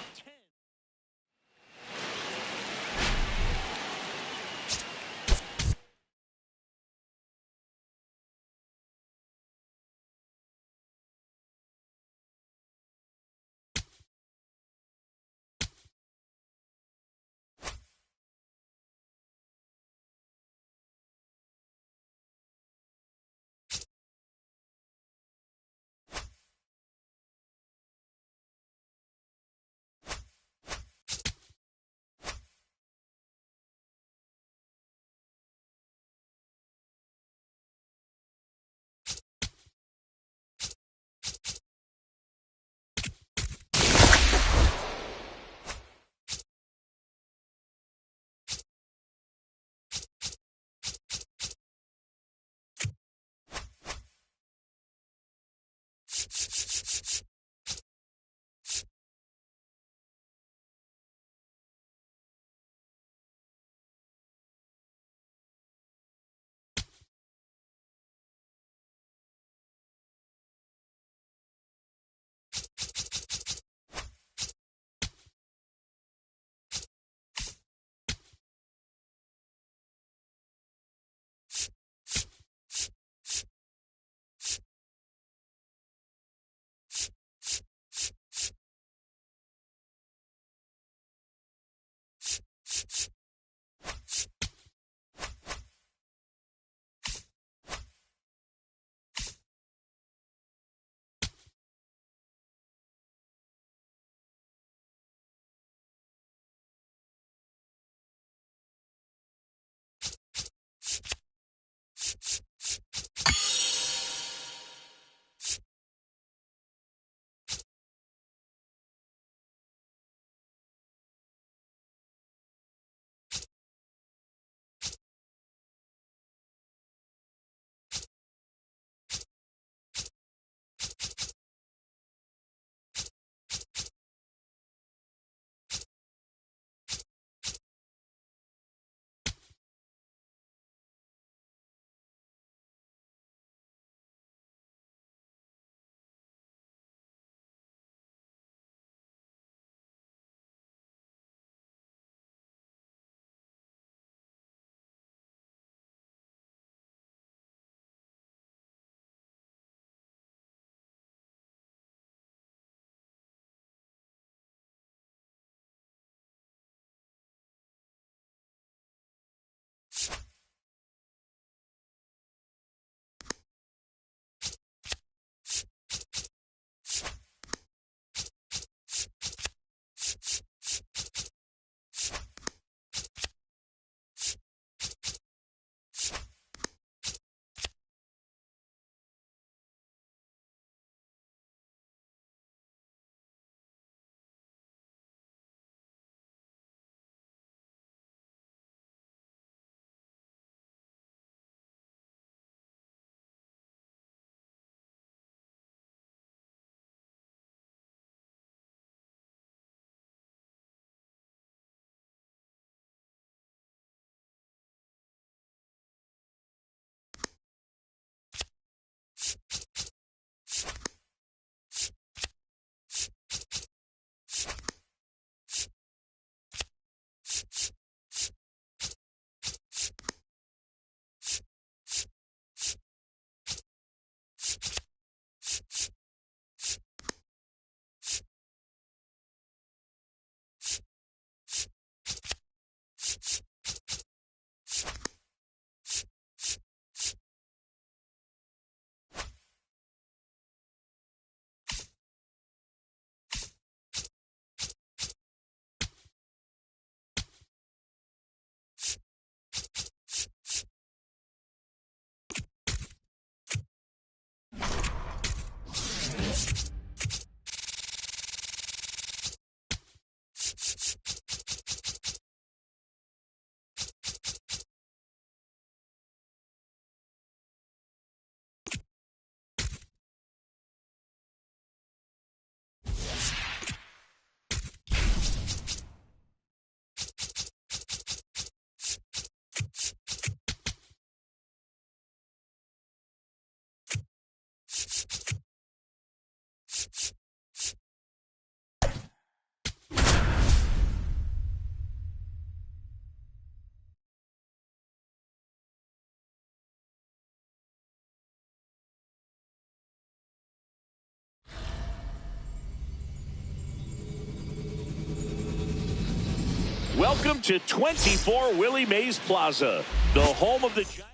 Welcome to 24 Willie Mays Plaza, the home of the Giants.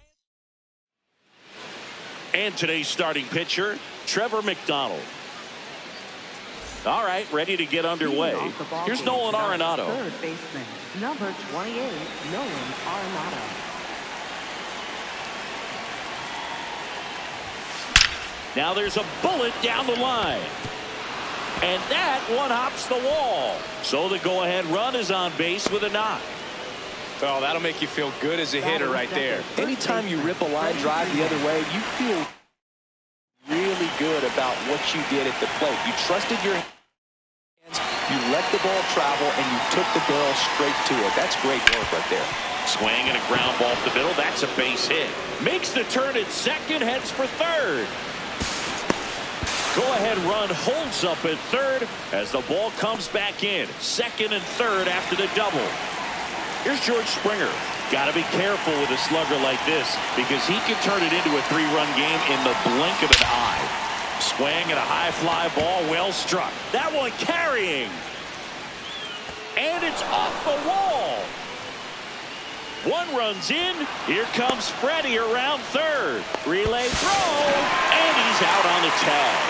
And today's starting pitcher, Trevor McDonald. All right, ready to get underway. Here's Nolan Arenado. Third baseman, number 28, Nolan Arenado. Now there's a bullet down the line. And that one hops the wall. So the go-ahead run is on base with a knock. Oh, that'll make you feel good as a hitter right there. Anytime you rip a line drive the other way, you feel really good about what you did at the plate. You trusted your hands, you let the ball travel, and you took the barrel straight to it. That's great work right there. Swing and a ground ball up the middle. That's a base hit. Makes the turn at second, heads for third. Go-ahead run holds up at third as the ball comes back in. Second and third after the double. Here's George Springer. Got to be careful with a slugger like this because he can turn it into a three-run game in the blink of an eye. Swing and a high fly ball, well struck. That one carrying. And it's off the wall. One runs in. Here comes Freddie around third. Relay throw. And he's out on the tag.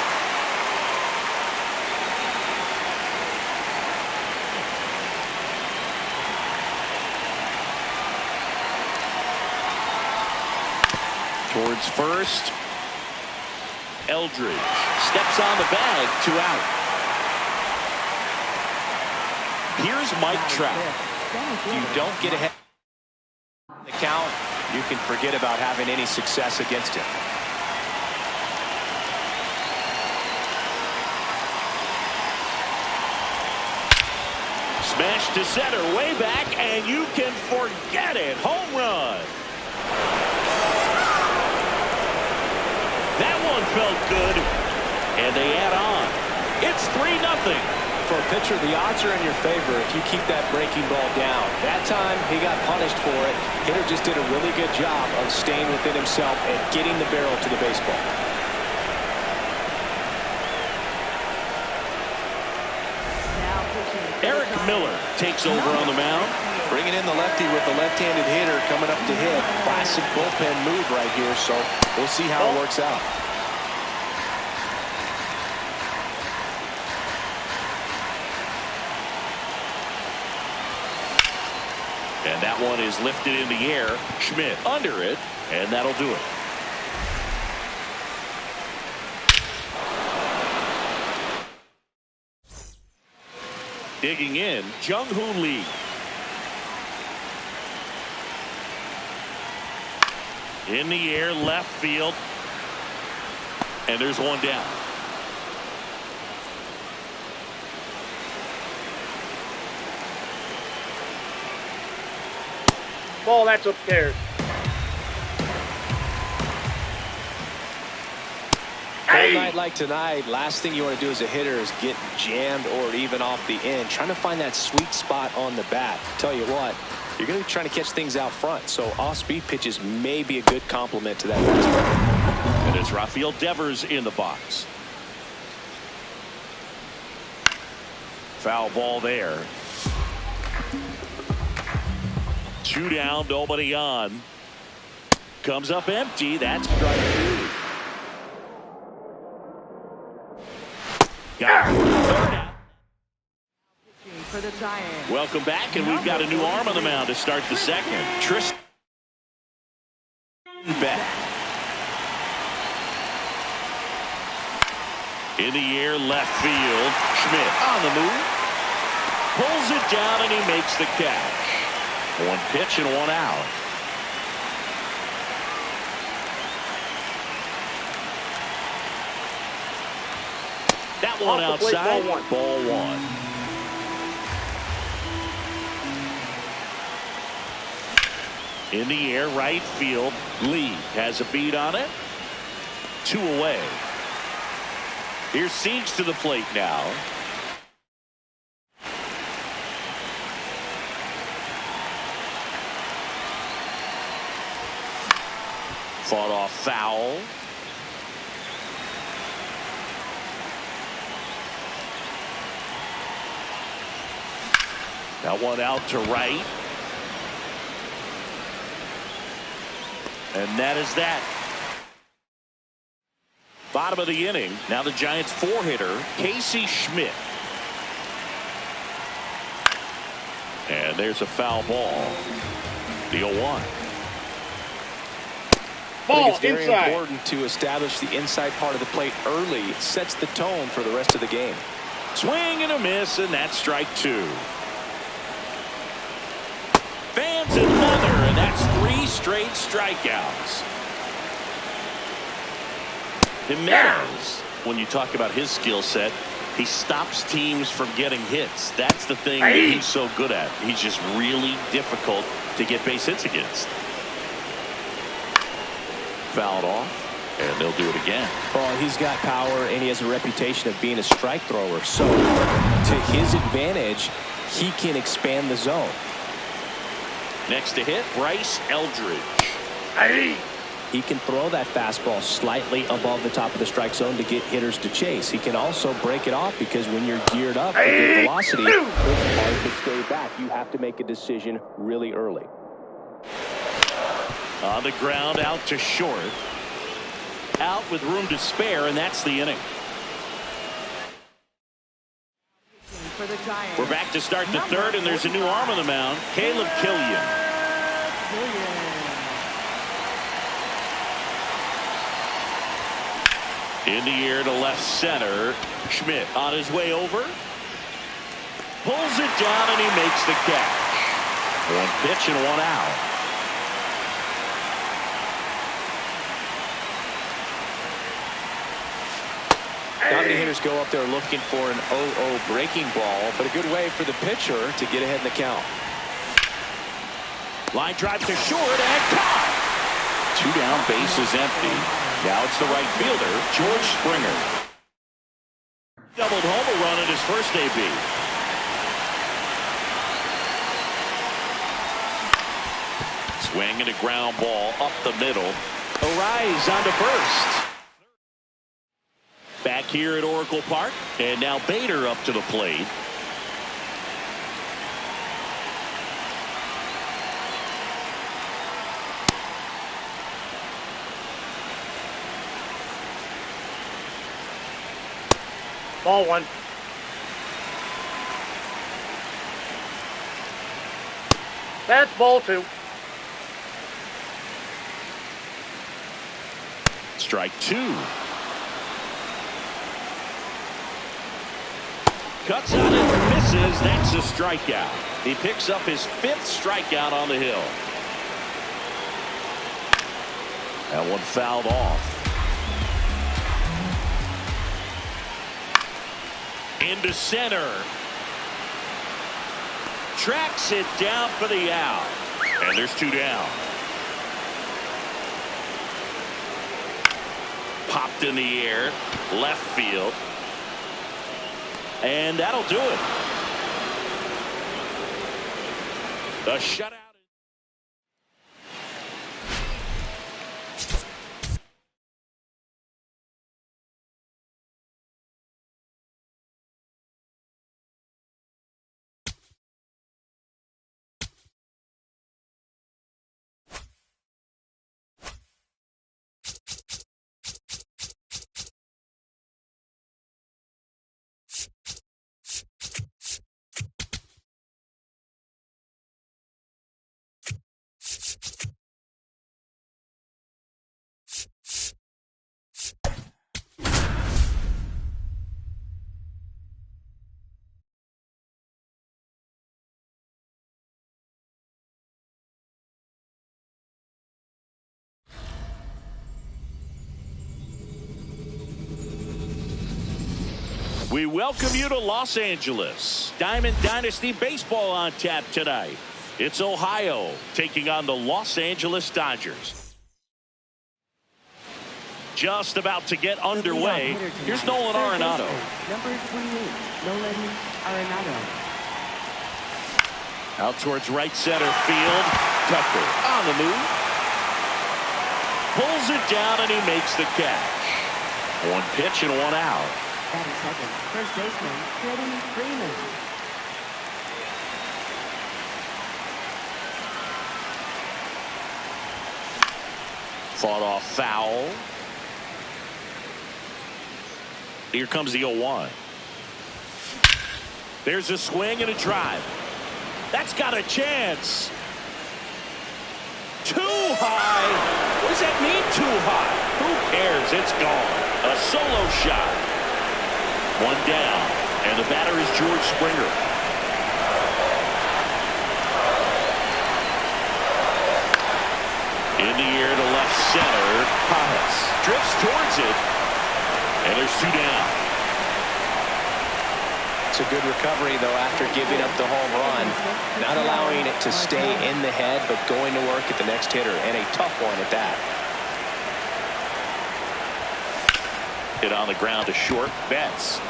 Towards first. Eldridge steps on the bag, 2 out. Here's Mike Trout. If you don't get ahead in the count, you can forget about having any success against him. Smash to center, way back, and you can forget it. Home run. That one felt good, and they add on. It's 3-0. For a pitcher, the odds are in your favor if you keep that breaking ball down. That time, he got punished for it. Hitter just did a really good job of staying within himself and getting the barrel to the baseball. Eric Miller takes over on the mound. Bringing in the lefty with the left-handed hitter coming up to hit. Classic bullpen move right here, so we'll see how it works out. And that one is lifted in the air. Schmidt under it, and that'll do it. Digging in, Jung-Hoo Lee. In the air, left field. And there's one down. Ball, that's upstairs. On a night like tonight, last thing you want to do as a hitter is get jammed or even off the end. Trying to find that sweet spot on the bat. Tell you what, you're going to be trying to catch things out front, so off-speed pitches may be a good complement to that fastball. And it's Rafael Devers in the box. Foul ball there. 2 down, nobody on. Comes up empty. That's strike 2. Got it. 3rd out. For the Giants. Welcome back, and we've got a new arm on the mound to start the second. Tristan Beck. In the air, left field. Schmidt on the move. Pulls it down, and he makes the catch. 1 pitch and 1 out. That one outside. Ball 1. In the air, right field. Lee has a beat on it. 2 away. Here's Siege to the plate now. Fought off foul. That one out to right. And that is that. Bottom of the inning. Now the Giants 4-hitter, Casey Schmidt. And there's a foul ball. The 0-1. I think it's very inside. important to establish the inside part of the plate early. It sets the tone for the rest of the game. Swing and a miss, and that's strike 2. Fans another, and that's 3 straight strikeouts. Jimenez, when you talk about his skill set, he stops teams from getting hits. That's the thing that he's so good at. He's just really difficult to get base hits against. Fouled off, and they'll do it again. Well, he's got power, and he has a reputation of being a strike thrower. So, to his advantage, he can expand the zone. Next to hit, Bryce Eldridge. He can throw that fastball slightly above the top of the strike zone to get hitters to chase. He can also break it off because when you're geared up for good velocity, it's hard to stay back. You have to make a decision really early. On the ground, out to short. Out with room to spare, and that's the inning. For the Giants. We're back to start the third, and there's a new arm on the mound, Caleb Killian. In the air to left center. Schmidt on his way over. Pulls it down, and he makes the catch. 1 pitch and 1 out. Not many hitters go up there looking for an 0-0 breaking ball, but a good way for the pitcher to get ahead in the count. Line drive to short and caught. 2 down, base is empty. Now it's the right fielder, George Springer. Doubled home a run in his first AB. Swing and a ground ball up the middle. Arise onto first. Back here at Oracle Park, and now Bader up to the plate. Ball 1. That's ball 2. Strike 2. Cuts out and misses. That's a strikeout. He picks up his 5th strikeout on the hill. That one fouled off. Into center. Tracks it down for the out. And there's 2 down. Popped in the air. Left field. And that'll do it. The shutout. We welcome you to Los Angeles. Diamond Dynasty Baseball on tap tonight. It's Ohio taking on the Los Angeles Dodgers. Just about to get underway. Here's Nolan Arenado. Number 28, Nolan Arenado. Out towards right center field. Tucker on the move. Pulls it down and he makes the catch. 1 pitch and 1 out. Batting second, first baseman, Freddie Freeman. Fought off foul. Here comes the 0-1. There's a swing and a drive. That's got a chance. Too high. What does that mean, too high? Who cares? It's gone. A solo shot. One down. And the batter is George Springer. In the air to left center. Pajas drifts towards it. And there's 2 down. It's a good recovery, though, after giving up the home run. Not allowing it to stay in the head, but going to work at the next hitter, and a tough one at that. Hit on the ground to short. Betts.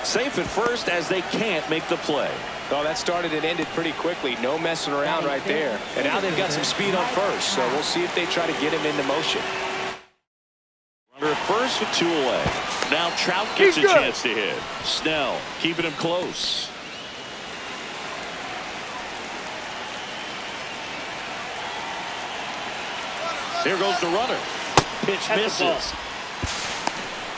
Safe at first as they can't make the play. Oh, that started and ended pretty quickly. No messing around right there. And now they've got some speed on first, so we'll see if they try to get him into motion. Runner at first with 2 away. Now Trout gets a chance to hit. Snell keeping him close. Here goes the runner. Pitch misses.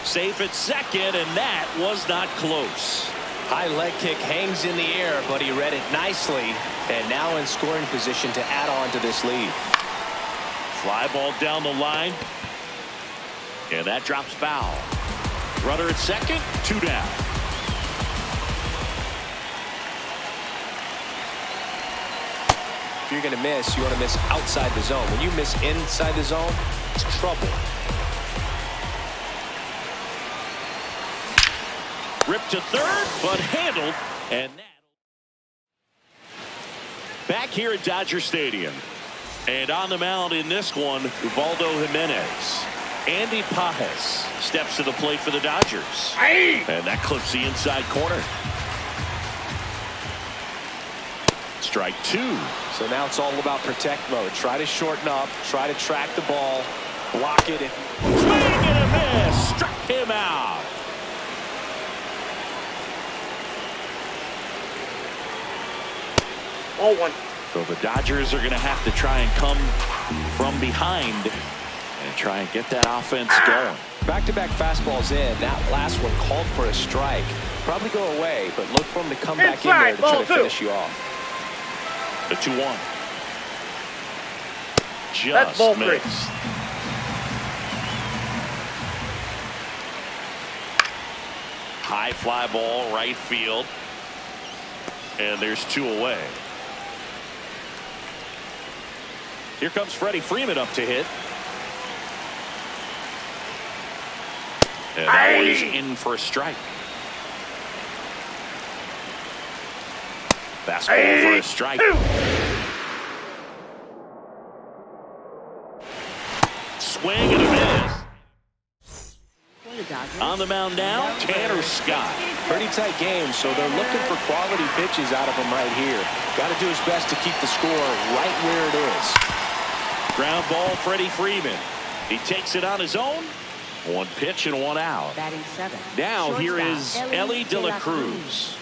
Safe at second, and that was not close. High leg kick hangs in the air, but he read it nicely, and now in scoring position to add on to this lead. Fly ball down the line, and that drops foul. Runner at second, 2 down. If you're going to miss, you want to miss outside the zone. When you miss inside the zone, it's trouble. Ripped to third, but handled, and that. Back here at Dodger Stadium, and on the mound in this one, Ubaldo Jimenez. Andy Pajas steps to the plate for the Dodgers. And that clips the inside corner. Strike 2. So now it's all about protect mode. Try to shorten up, try to track the ball, block it. Swing and a miss. Struck him out. Ball 1. So the Dodgers are going to have to try and come from behind and try and get that offense going. Back-to-back fastballs in. That last one called for a strike. Probably go away, but look for him to come back in there to try to finish you off. The 2-1. That's ball Just 3. missed. High fly ball, right field. And there's 2 away. Here comes Freddie Freeman up to hit. And that one is in for a strike. Fastball for a strike. Swing and a miss. On the mound now, Tanner Scott. Pretty tight game, so they're looking for quality pitches out of him right here. Got to do his best to keep the score right where it is. Ground ball, Freddie Freeman. He takes it on his own. 1 pitch and 1 out. Batting 7. Now here is Shortstop, Elly De La Cruz.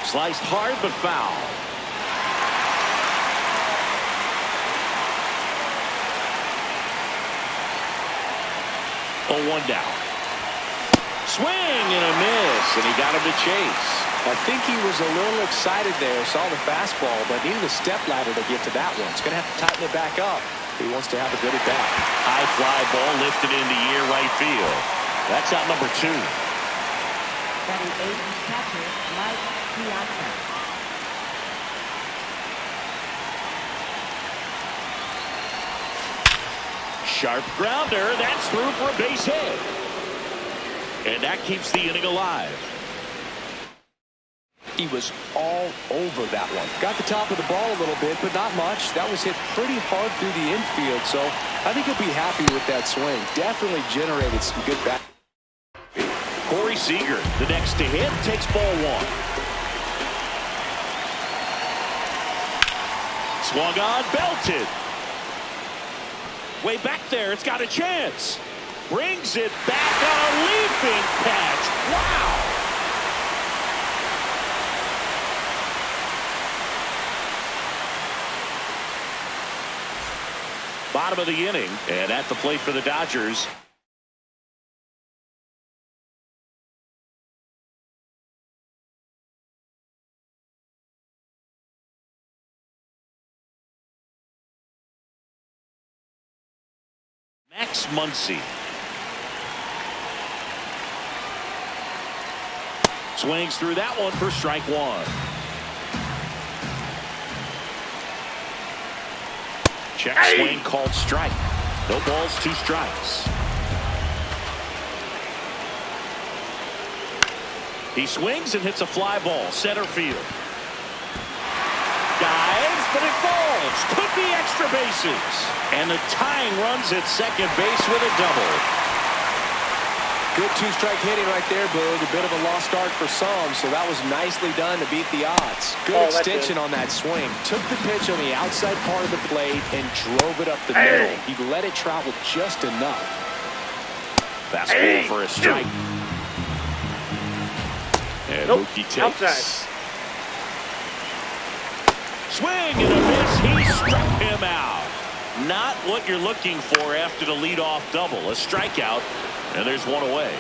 Sliced hard but foul. Oh, 1 down. Swing and a miss, and he got him to chase. I think he was a little excited there, saw the fastball, but needed a step ladder to get to that one. He's going to have to tighten it back up if he wants to have a good at bat. High fly ball lifted in the air, right field. That's out number 2. Batting 8 is catcher Mike Piazza. Sharp grounder. That's through for a base hit. And that keeps the inning alive. He was all over that one. Got the top of the ball a little bit, but not much. That was hit pretty hard through the infield, so I think he'll be happy with that swing. Definitely generated some good bat. Corey Seager, the next to hit, takes ball one. Swung on, belted. Way back there, it's got a chance. Brings it back on a leaping catch. Wow. Bottom of the inning, and at the plate for the Dodgers. Max Muncy. Swings through that one for strike one. Check swing called strike. No balls, 2 strikes. He swings and hits a fly ball, center field. Dives, but it falls. Could be extra bases. And the tying runs at second base with a double. Good 2-strike hitting right there, Boog. A bit of a lost start for some, so that was nicely done to beat the odds. Good extension on that swing. Took the pitch on the outside part of the plate and drove it up the middle. He let it travel just enough. Fastball for a strike. And Mookie takes. Outside. Swing and a miss. He struck him out. Not what you're looking for after the leadoff double. A strikeout. And there's one away.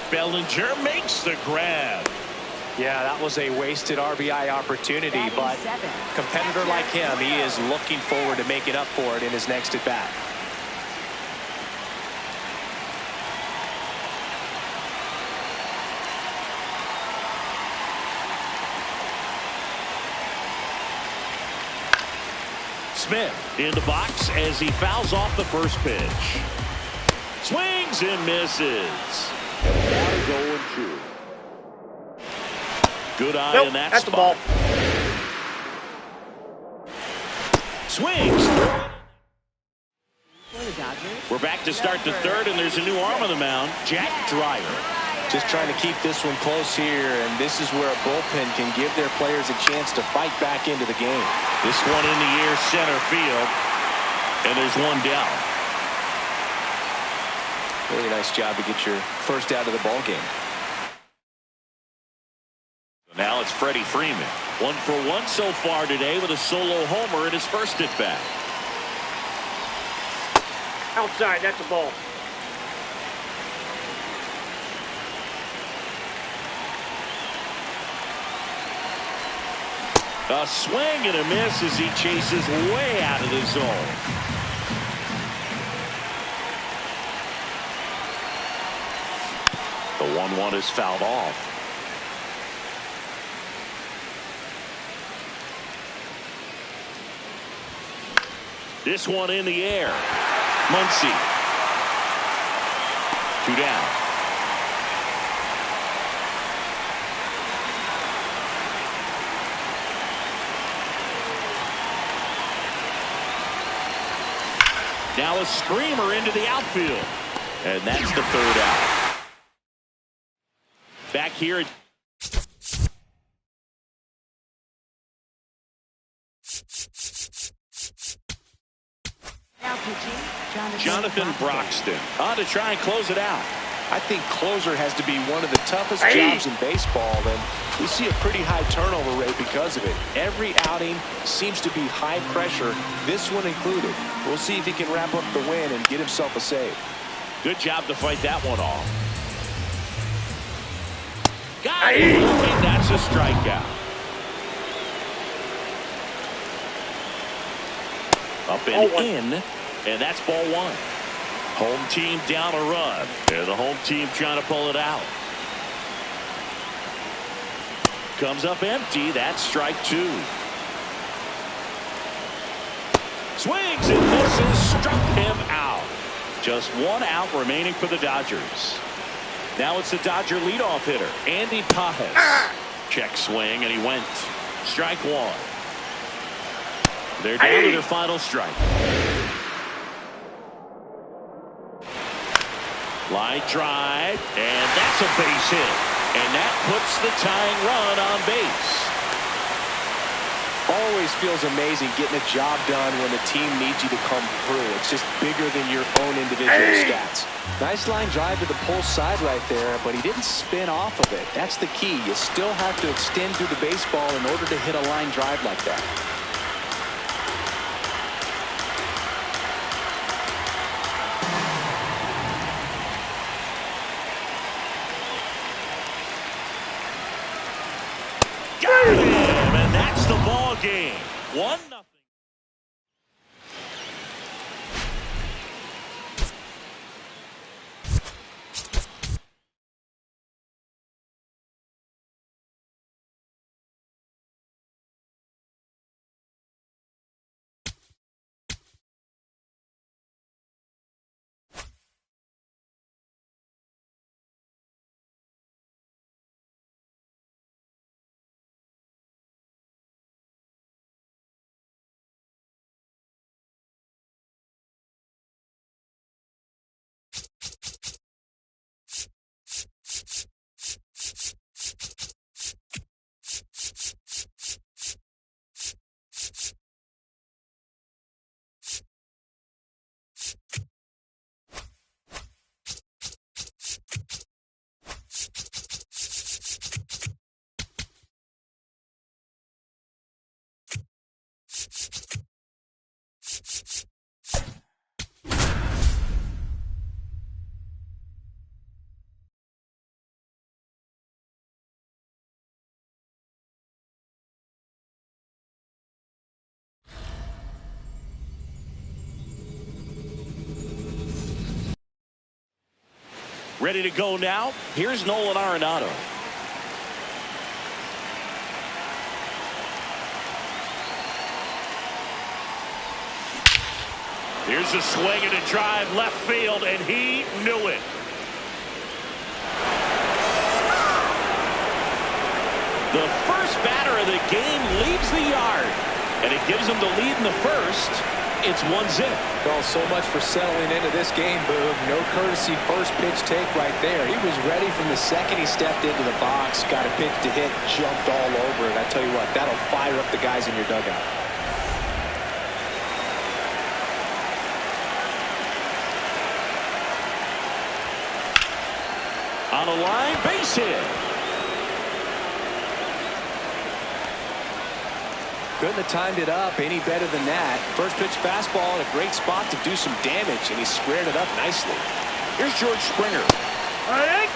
Bellinger makes the grab. Yeah, that was a wasted RBI opportunity, but a competitor like him, he is looking forward to making up for it in his next at-bat. Smith in the box as he fouls off the first pitch. Swings and misses. Gotta go and true. Good eye in that that's spot. the ball. Swings. For the Dodgers. We're back to start the third, and there's a new arm on the mound, Jack Dreyer. Just trying to keep this one close here, and this is where a bullpen can give their players a chance to fight back into the game. This one in the air, center field, and there's one down. Really nice job to get your first out of the ball game. Now it's Freddie Freeman. 1 for 1 so far today with a solo homer in his first at bat. Outside, that's the ball. A swing and a miss as he chases way out of the zone. The 1-1 is fouled off. This one in the air. Muncy. 2 down. Now a screamer into the outfield. And that's the 3rd out. Back here. Now pitching, Jonathan Broxton on to try and close it out. I think closer has to be one of the toughest jobs in baseball, and we see a pretty high turnover rate because of it. Every outing seems to be high pressure, this one included. We'll see if he can wrap up the win and get himself a save. Good job to fight that one off. Got it. That's a strikeout. Up and in, and that's ball 1. Home team down a run, and the home team trying to pull it out. Comes up empty. That's strike 2. Swings and misses. Struck him out. Just 1 out remaining for the Dodgers. Now it's the Dodger leadoff hitter, Andy Pages. Check swing, and he went. Strike 1. They're down to their final strike. Line drive, and that's a base hit. And that puts the tying run on base. Always feels amazing getting a job done when the team needs you to come through. It's just bigger than your own individual stats. Nice line drive to the pull side right there, but he didn't spin off of it. That's the key. You still have to extend through the baseball in order to hit a line drive like that. Got him, and that's the ball game. 1-0. Ready to go now. Here's Nolan Arenado. Here's a swing and a drive left field, and he knew it. The first batter of the game leaves the yard, and it gives him the lead in the first. It's 1-0. Well, so much for settling into this game, Boog. No courtesy first pitch take right there. He was ready from the second he stepped into the box, got a pitch to hit, jumped all over it. I tell you what, that'll fire up the guys in your dugout. On a line, base hit. Couldn't have timed it up any better than that. First pitch fastball in a great spot to do some damage, and he squared it up nicely. Here's George Springer. All right.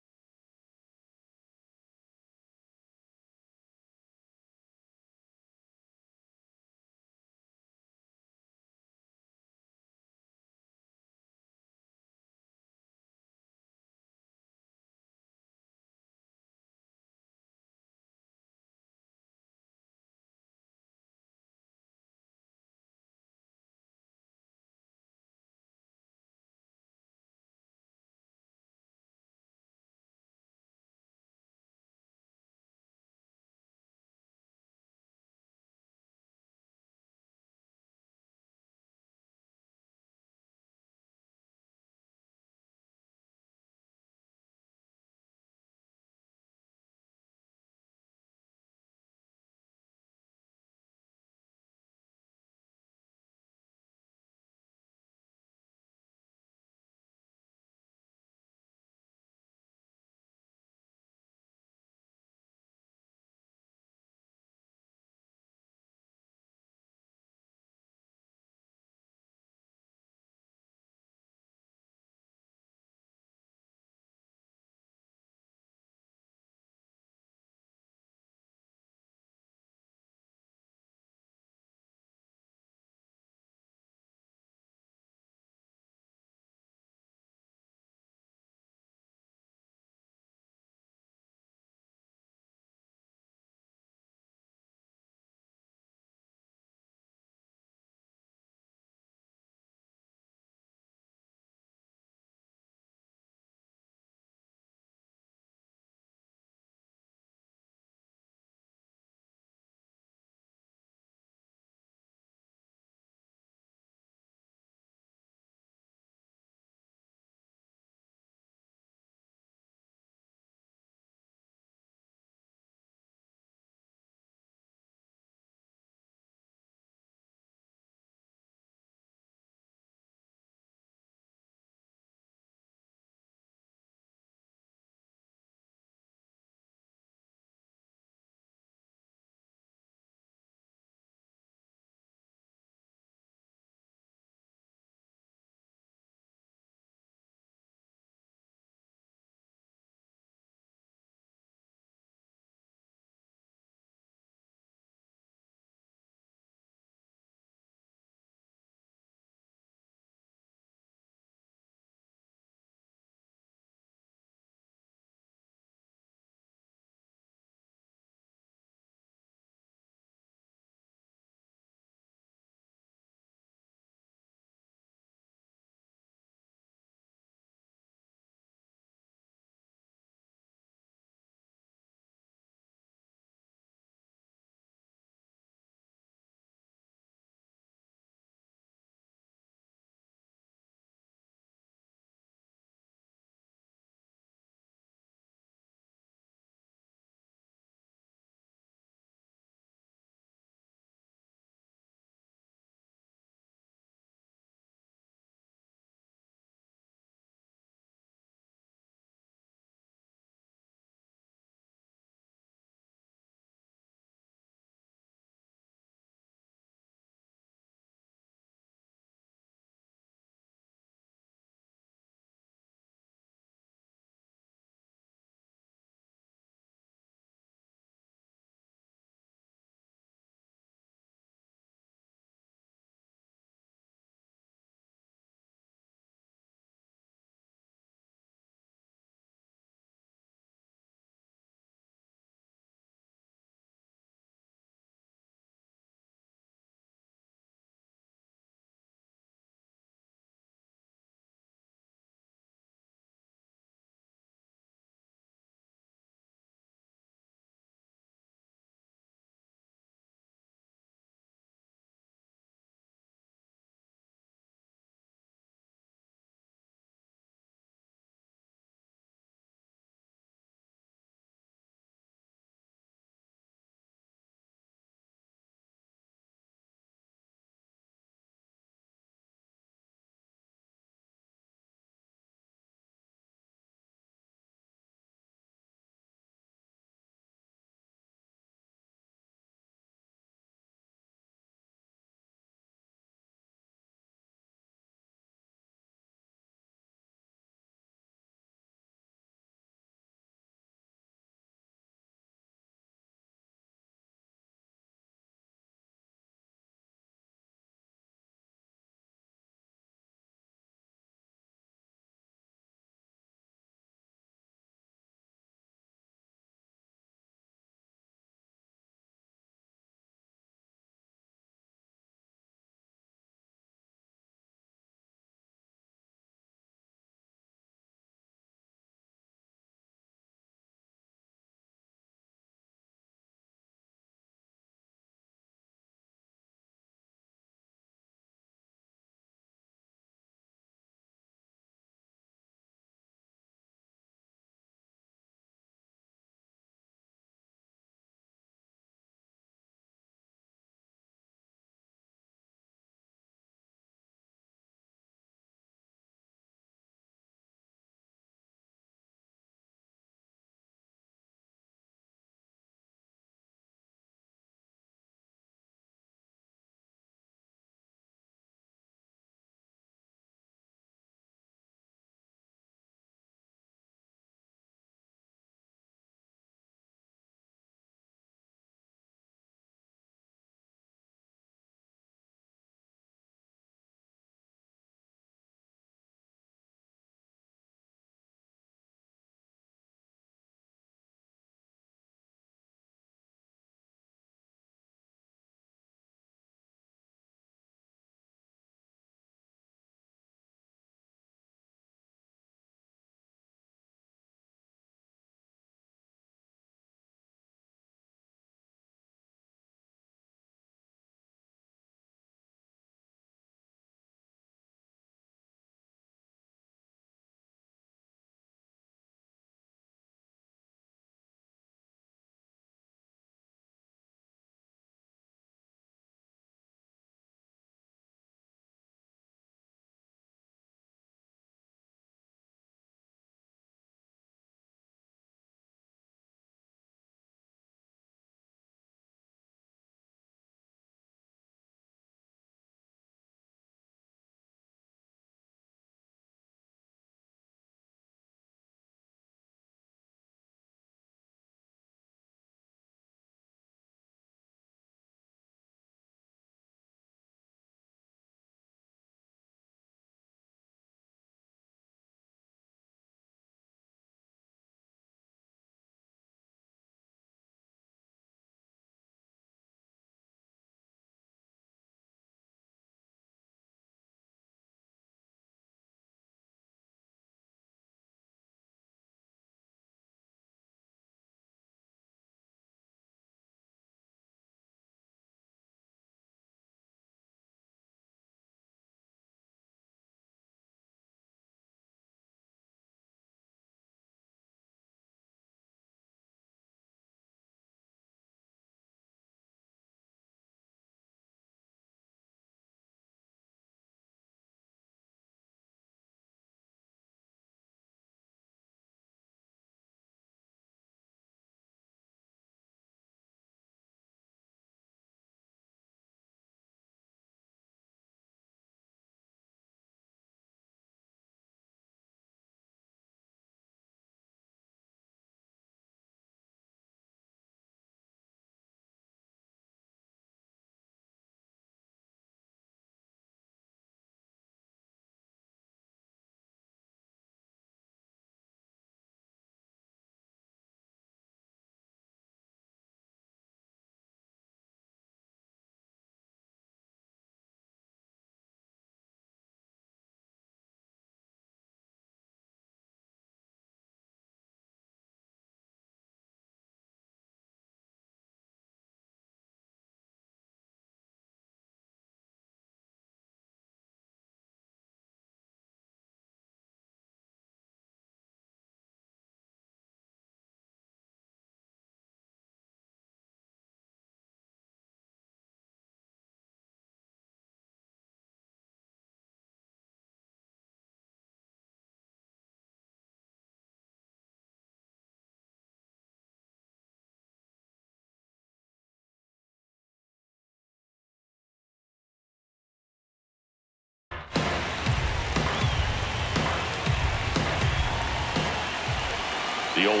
The 0-1.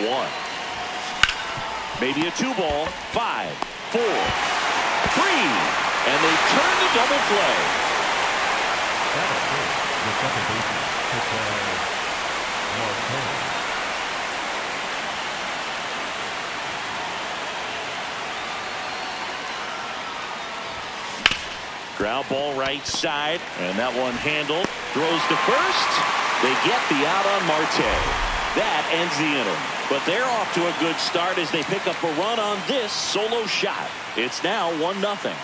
Maybe a 2-ball. 5, 4, 3. And they turn the double play. That is good. The second baseman took Marte. Ground ball right side, and that one handled. Throws to first. They get the out on Marte. That ends the inning. But they're off to a good start as they pick up a run on this solo shot. It's now 1-0.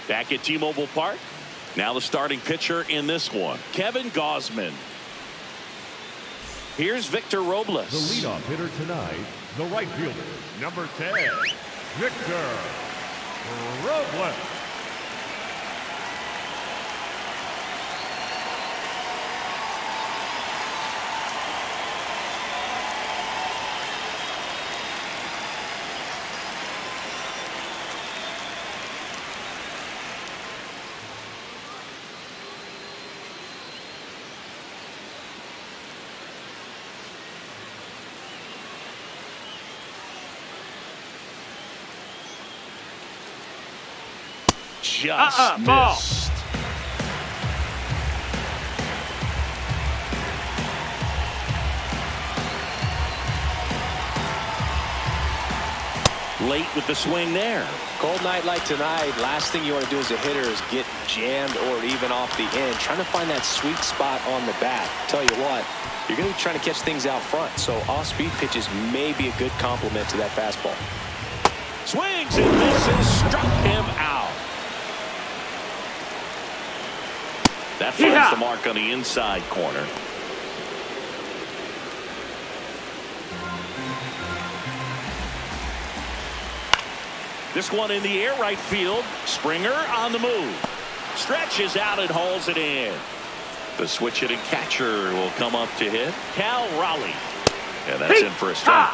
Back at T-Mobile Park. Now the starting pitcher in this one, Kevin Gausman. Here's Victor Robles. The leadoff hitter tonight, the right fielder, number 10, Victor Robles. Just ball. missed. Late with the swing there. Cold night like tonight, last thing you want to do as a hitter is get jammed or even off the end. Trying to find that sweet spot on the bat. Tell you what, you're going to be trying to catch things out front, so off-speed pitches may be a good complement to that fastball. Swings and misses, struck him out. That finds the mark on the inside corner. This one in the air, right field. Springer on the move. Stretches out and hauls it in. The switch hitting catcher will come up to hit. Cal Raleigh. And that's in for a strike.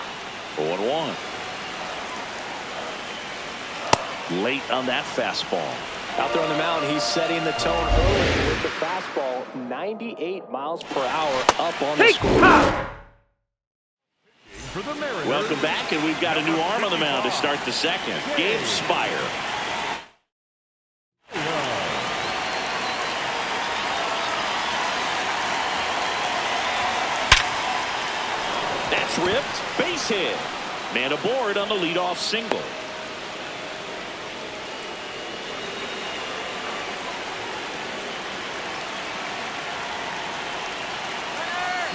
0-1. Late on that fastball. Out there on the mound, he's setting the tone early with the fastball, 98 miles per hour up on the scoreboard. For the Mariners, Welcome back, and we've got a new arm on the mound to start the second. Gabe Spire. That's ripped. Base hit. Man aboard on the leadoff single.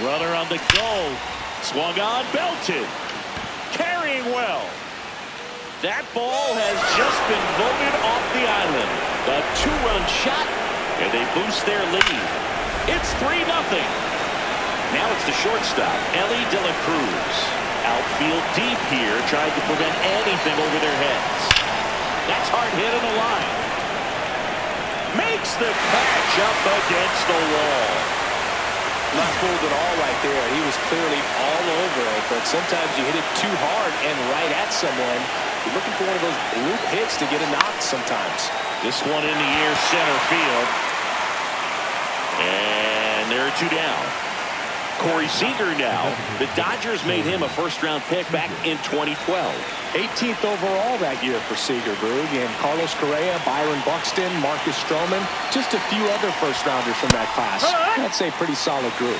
Runner on the go. Swung on, belted. Carrying well. That ball has just been voted off the island. A two-run shot, and they boost their lead. It's 3-0. Now it's the shortstop, Ellie De La Cruz. Outfield deep here, trying to prevent anything over their heads. That's hard hit in the line. Makes the catch up against the wall. Not fooled at all right there. He was clearly all over it, but sometimes you hit it too hard and right at someone. You're looking for one of those loop hits to get a knock sometimes. This one in the air, center field. And there are two down. Corey Seager now. The Dodgers made him a first-round pick back in 2012. 18th overall that year for Seager, Boog, and Carlos Correa, Byron Buxton, Marcus Stroman, just a few other first-rounders from that class. That's a pretty solid group.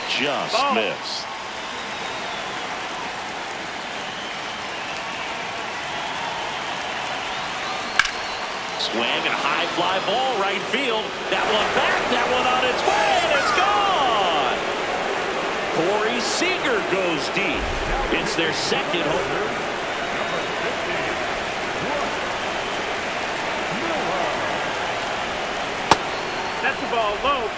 Just missed. Swing and a high fly ball right field. That one back, that one on its way, and it's gone. Corey Seager goes deep. It's their second home. That's the ball low.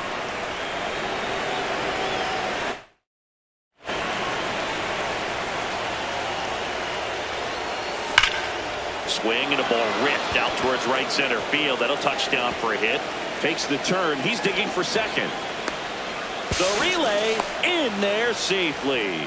Swing and a ball ripped out towards right center field. That'll touch down for a hit. Takes the turn. He's digging for second. The relay in there safely.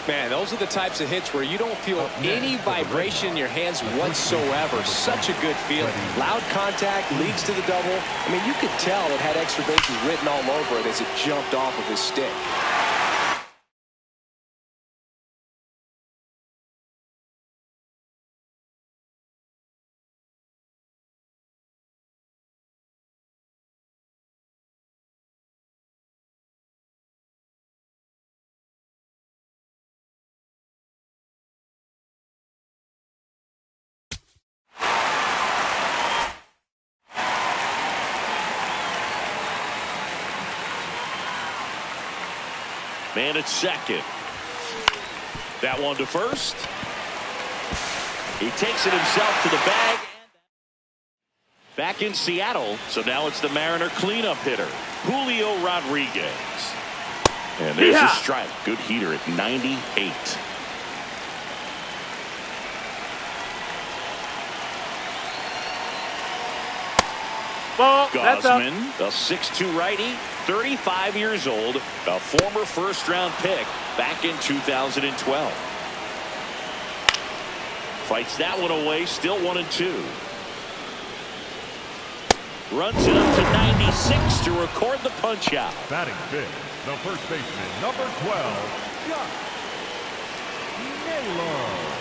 Man, those are the types of hits where you don't feel any vibration in your hands whatsoever. Such a good feeling. Loud contact leads to the double. I mean, you could tell it had extra bases written all over it as it jumped off of his stick. Man at second. That one to first. He takes it himself to the bag. Back in Seattle, so now it's the Mariner cleanup hitter, Julio Rodriguez. And there's a strike. Good heater at 98. Ball. That's up. Gosman, a 6'2 righty, 35 years old, a former first-round pick back in 2012. Fights that one away, still 1-2. Runs it up to 96 to record the punch-out. Batting fifth, the first baseman, number 12, Josh Naylor.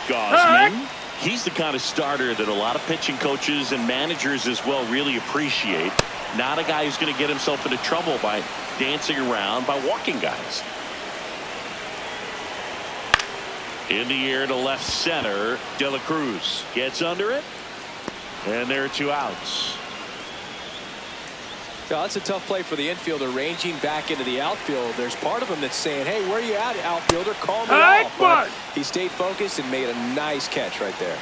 Gosman, he's the kind of starter that a lot of pitching coaches and managers as well really appreciate. Not a guy who's going to get himself into trouble by dancing around, by walking guys. In the air to left center, De La Cruz gets under it, and there are 2 outs. Yeah, that's a tough play for the infielder, ranging back into the outfield. There's part of him that's saying, hey, where are you at, outfielder? Call me off. But he stayed focused and made a nice catch right there.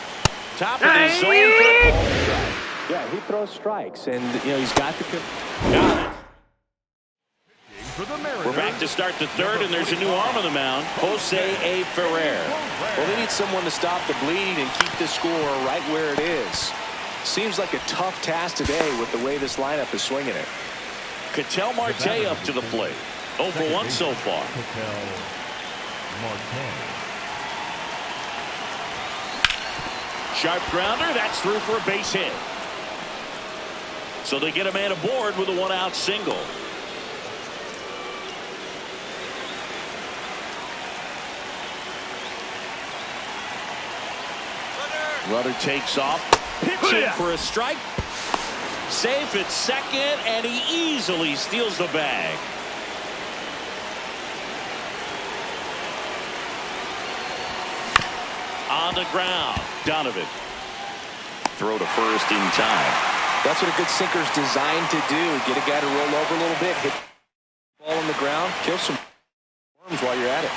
Top of the zone. Yeah, he throws strikes, and he's got the. Got it. For the Mariners, We're back to start the third, and there's a new arm on the mound, Jose A. Ferrer. Well, they need someone to stop the bleed and keep the score right where it is. Seems like a tough task today with the way this lineup is swinging it. Ketel Marte up to the plate. 0 for 1 so far. Ketel Marte. Sharp grounder. That's through for a base hit. So they get a man aboard with a 1-out single. Rudder takes off. Pitching for a strike. Safe at second, and he easily steals the bag. On the ground, Donovan. Throw to first in time. That's what a good sinker's designed to do. Get a guy to roll over a little bit, hit the ball on the ground, kill some worms while you're at it.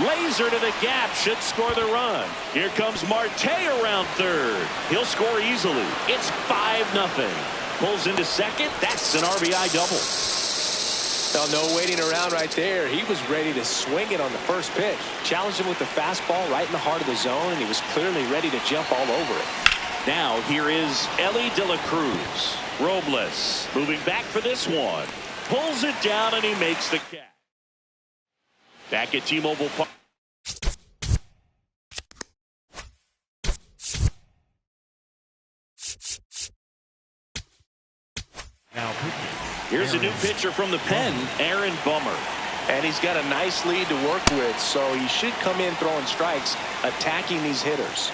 Laser to the gap, should score the run. Here comes Marte around third. He'll score easily. It's 5-0. Pulls into second. That's an RBI double. Well, no waiting around right there. He was ready to swing it on the first pitch. Challenged him with the fastball right in the heart of the zone, and he was clearly ready to jump all over it. Now here is Elly De La Cruz. Robles moving back for this one. Pulls it down, and he makes the catch. Back at T-Mobile Park. Now pitching. Here's a new pitcher from the pen, Aaron Bummer. And he's got a nice lead to work with, so he should come in throwing strikes, attacking these hitters.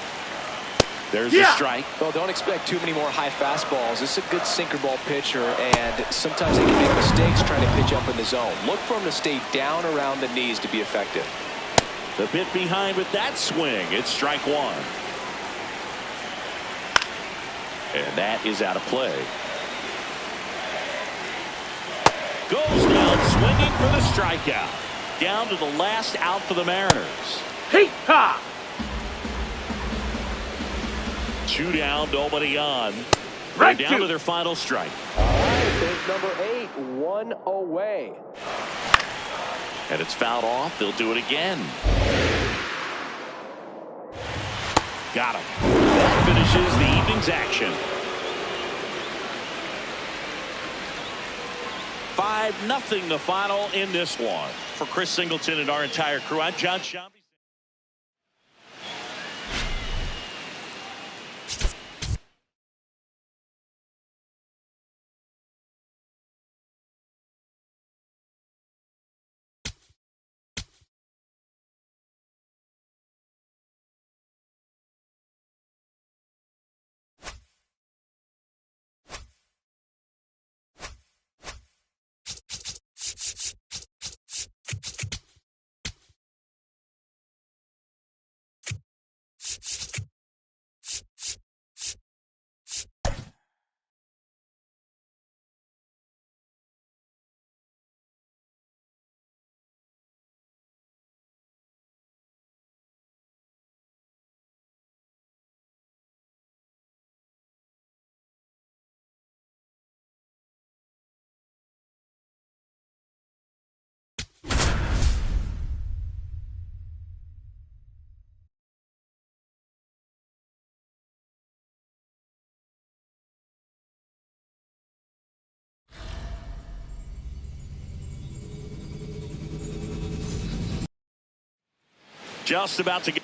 There's a strike. Well, don't expect too many more high fastballs. This is a good sinker ball pitcher, and sometimes they can make mistakes trying to pitch up in the zone. Look for him to stay down around the knees to be effective. The bit behind with that swing. It's strike one. And that is out of play. Goes down swinging for the strikeout. Down to the last out for the Mariners. Hey-ha! 2 down, nobody on. They're Right down to to their final strike. All right, there's number 8, 1 away. And it's fouled off. They'll do it again. Got him. That finishes the evening's action. 5-0 the final in this one. For Chris Singleton and our entire crew, I'm John Sciambi. just about to get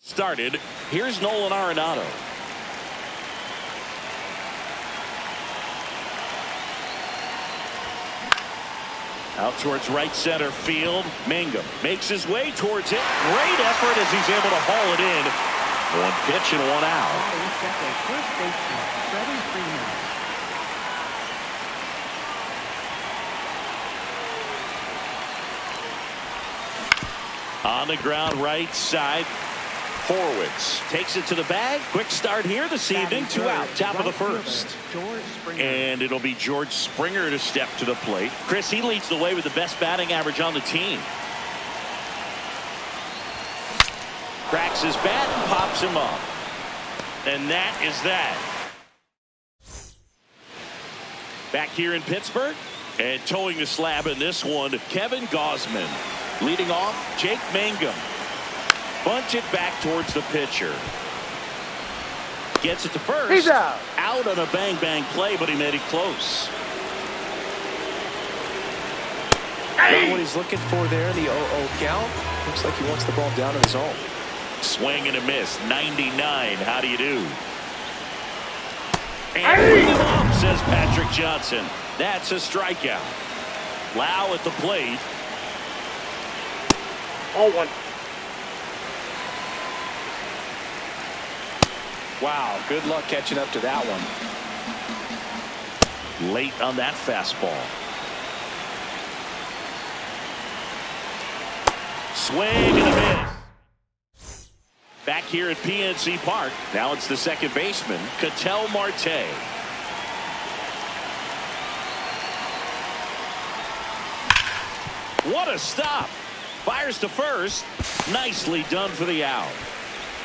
Started. Here's Nolan Arenado. Out towards right center field. Mangum makes his way towards it. Great effort as he's able to haul it in. One pitch and one out. First baseman, Freddie Freeman. On the ground right side. Horwitz takes it to the bag. Quick start here this evening. 2 out. Top of the first. And it'll be George Springer to step to the plate. Chris, he leads the way with the best batting average on the team. Cracks his bat and pops him up. And that is that. Back here in Pittsburgh. And towing the slab in this one, Kevin Gausman. Leading off, Jake Mangum. Bunch it back towards the pitcher. Gets it to first. He's out. Out on a bang-bang play, but he made it close. Hey. What he's looking for there in the 0-0 count. Looks like he wants the ball down in the zone. Swing and a miss. 99. How do you do? And bring him up, says Patrick Johnson. That's a strikeout. Lau at the plate. 0-1. Wow, good luck catching up to that one. Late on that fastball. Swing and a miss. Back here at PNC Park. Now it's the second baseman, Ketel Marte. What a stop. Fires to first. Nicely done for the out.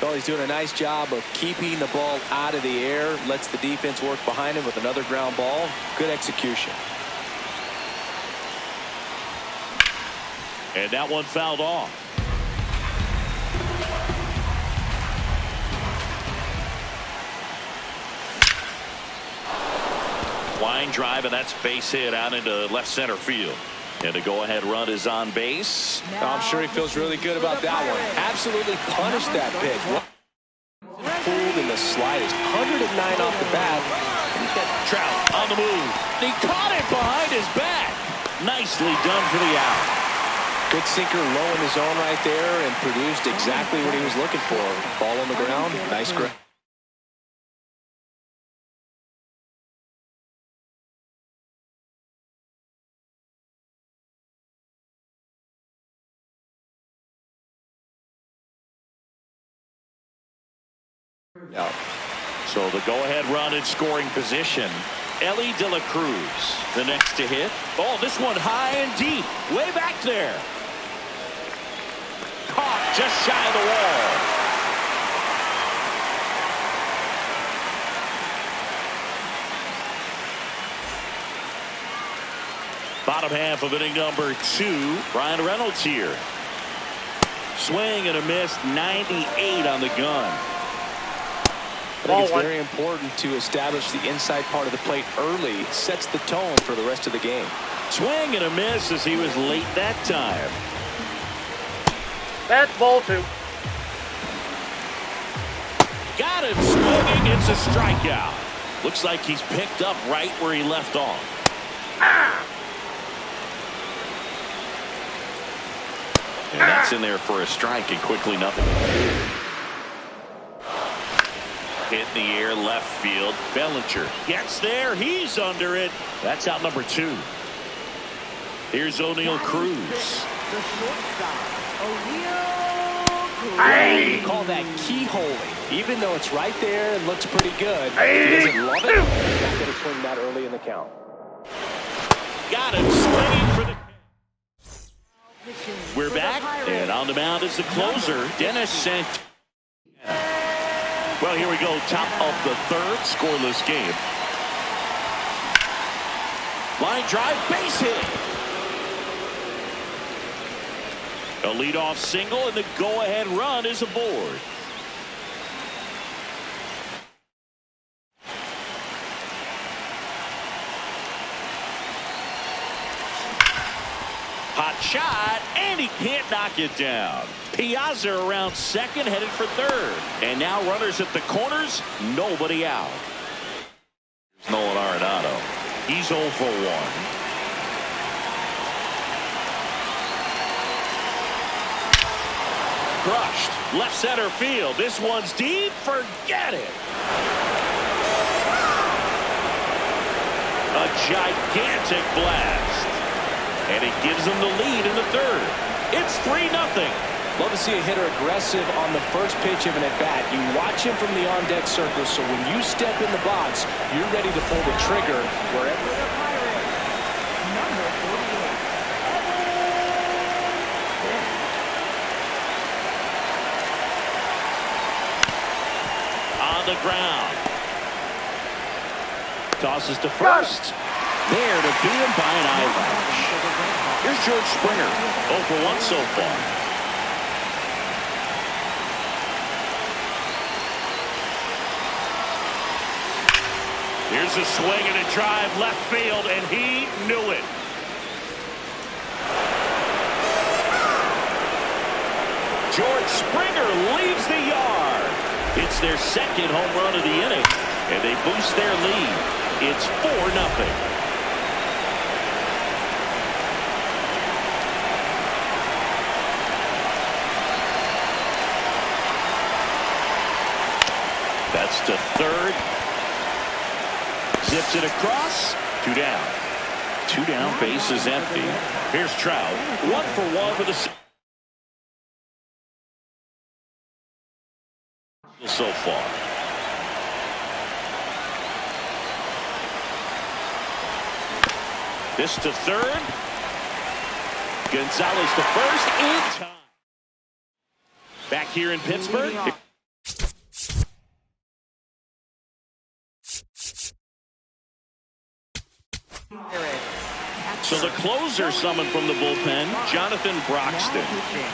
Well, he's doing a nice job of keeping the ball out of the air. Lets the defense work behind him with another ground ball. Good execution. And that one fouled off. Line drive, and that's base hit out into left center field. And the go-ahead run is on base. I'm sure he feels really good about that one. Absolutely punished that pitch. Fooled in the slightest. 109 off the bat. Trout on the move. He caught it behind his back. Nicely done for the out. Good sinker low in the zone right there and produced exactly what he was looking for. Ball on the ground. Nice grab. Yeah. So the go-ahead run in scoring position. Elly De La Cruz, the next to hit. Oh, this one high and deep. Way back there. Caught just shy of the wall. Bottom half of inning number 2. Brian Reynolds here. Swing and a miss. 98 on the gun. I think it's very important to establish the inside part of the plate early. It sets the tone for the rest of the game. Swing and a miss as he was late that time. That's ball 2. Got him swinging. It's a strikeout. Looks like he's picked up right where he left off. And that's in there for a strike, and quickly nothing. Hit in the air, left field. Bellinger gets there. He's under it. That's out number 2. Here's O'Neill Cruz. The shortstop, O'Neill Cruz. They call that keyholing. Even though it's right there and looks pretty good, he doesn't love it. He's not going to swing that early in the count. Got him swinging for the... We're back, and on the mound is the closer, Dennis Santana. Well, here we go, top of the 3rd, scoreless game. Line drive, base hit. A leadoff single, and the go-ahead run is aboard. Hot shot, and he can't knock it down. Piazza around second, headed for third. And now runners at the corners, nobody out. Nolan Arenado. He's 0 for 1. Crushed. Left center field. This one's deep. Forget it. A gigantic blast. And it gives them the lead in the third. It's 3-0. Love to see a hitter aggressive on the first pitch of an at-bat. You watch him from the on-deck circle, so when you step in the box, you're ready to pull the trigger wherever. Number 48. On the ground. Tosses to first. There to beat him by an eyelash. Here's George Springer. 0 for 1 so far. Here's a swing and a drive left field, and he knew it. George Springer leaves the yard. It's their second home run of the inning, and they boost their lead. It's 4-0. That's to third. Zips it across. 2 down. 2 down. Base is empty. Here's Trout. 1 for 1 with a so far. This to third. Gonzalez to first in time. Back here in Pittsburgh. So the closer summoned from the bullpen, Jonathan Broxton.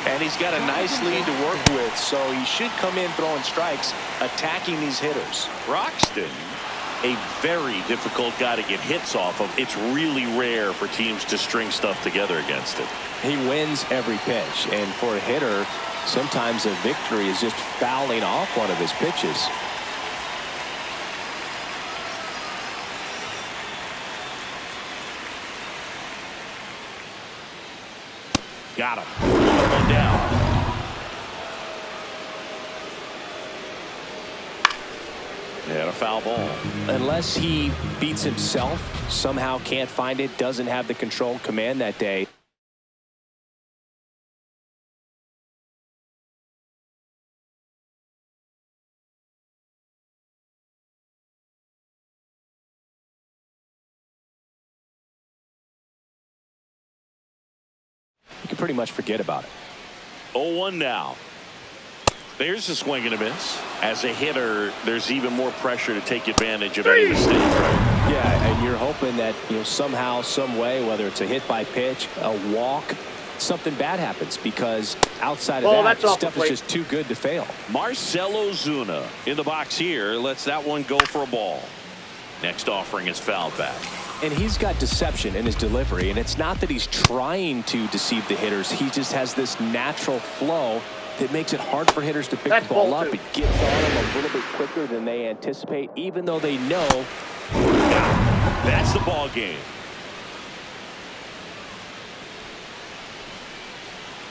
And he's got a nice lead to work with, so he should come in throwing strikes, attacking these hitters. Broxton, a very difficult guy to get hits off of. It's really rare for teams to string stuff together against it. He wins every pitch, and for a hitter, sometimes a victory is just fouling off one of his pitches. Got him. One down. And a foul ball. Unless he beats himself, somehow can't find it, doesn't have the control command that day. You can pretty much forget about it. 0-1 now. There's a swing and a miss. As a hitter, there's even more pressure to take advantage of any mistake. Yeah, and you're hoping that, somehow, some way, whether it's a hit by pitch, a walk, something bad happens, because outside of that, stuff is just too good to fail. Marcell Ozuna in the box here lets that one go for a ball. Next offering is fouled back. And he's got deception in his delivery, and it's not that he's trying to deceive the hitters. He just has this natural flow that makes it hard for hitters to pick the ball up. It gets on them a little bit quicker than they anticipate, even though they know. That's the ball game.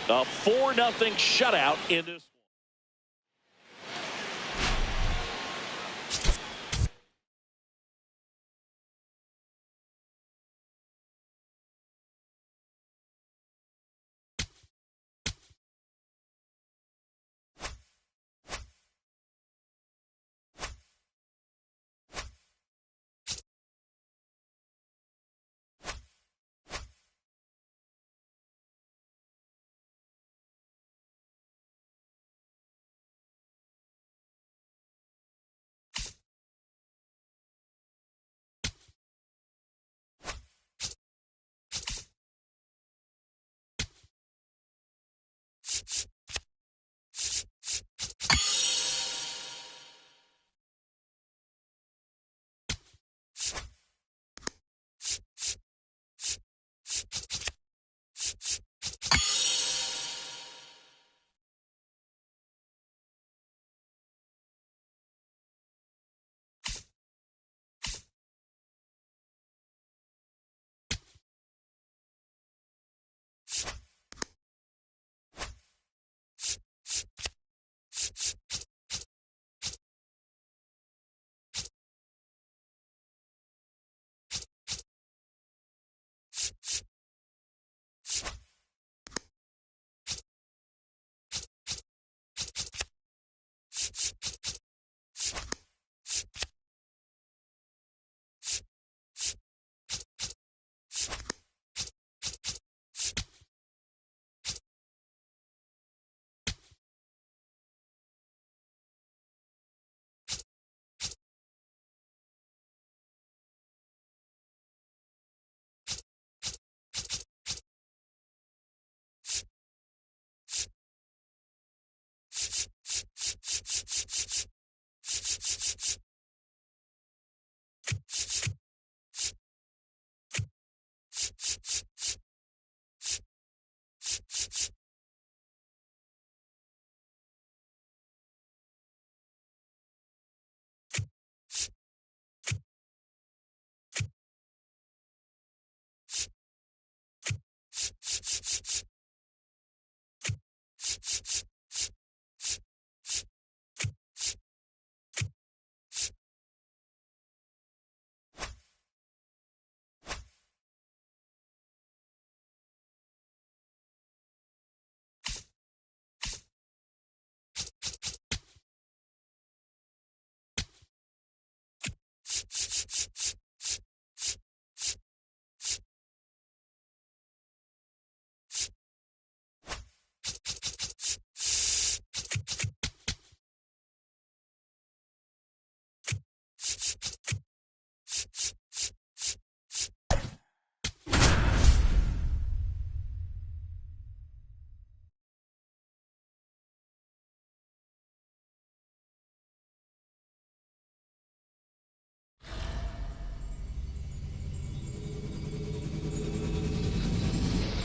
A 4-0 shutout in this.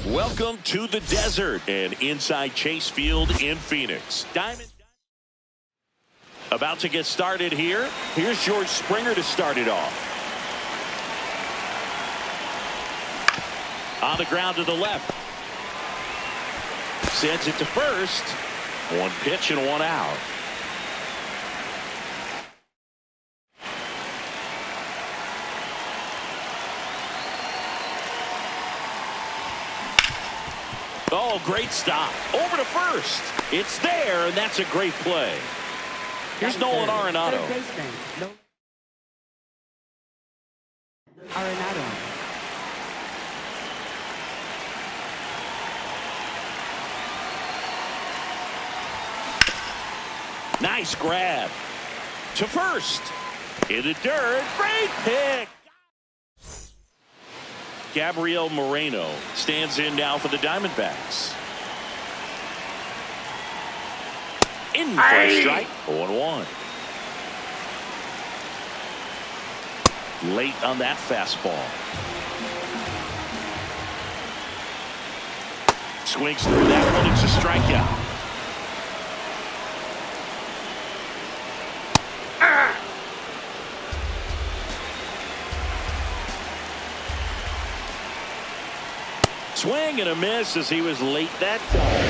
Welcome to the desert and inside Chase Field in Phoenix. Diamond about to get started here. Here's George Springer to start it off. On the ground to the left. Sends it to first. One pitch and one out. Oh, great stop. Over to first. It's there, and that's a great play. Here's Nolan Arenado. Third baseman, Arenado. Nice grab. To first. In the dirt. Great pick. Gabriel Moreno stands in now for the Diamondbacks. In for a strike. 0-1. Late on that fastball. Swings through that one. It's a strikeout. Swing and a miss as he was late that time.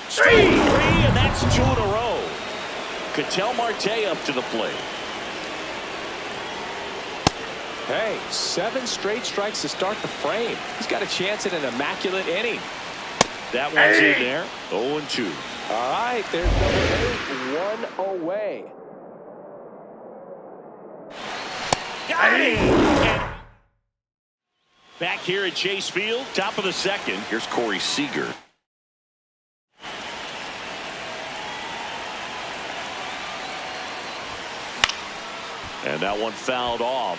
Straight three, and that's 2 in a row. Ketel Marte up to the plate. Hey, 7 straight strikes to start the frame. He's got a chance at an immaculate inning. That one's in there. 0-2. All right, there's number 8, 1 away. Got him! Back here at Chase Field, top of the second. Here's Corey Seager. And that one fouled off.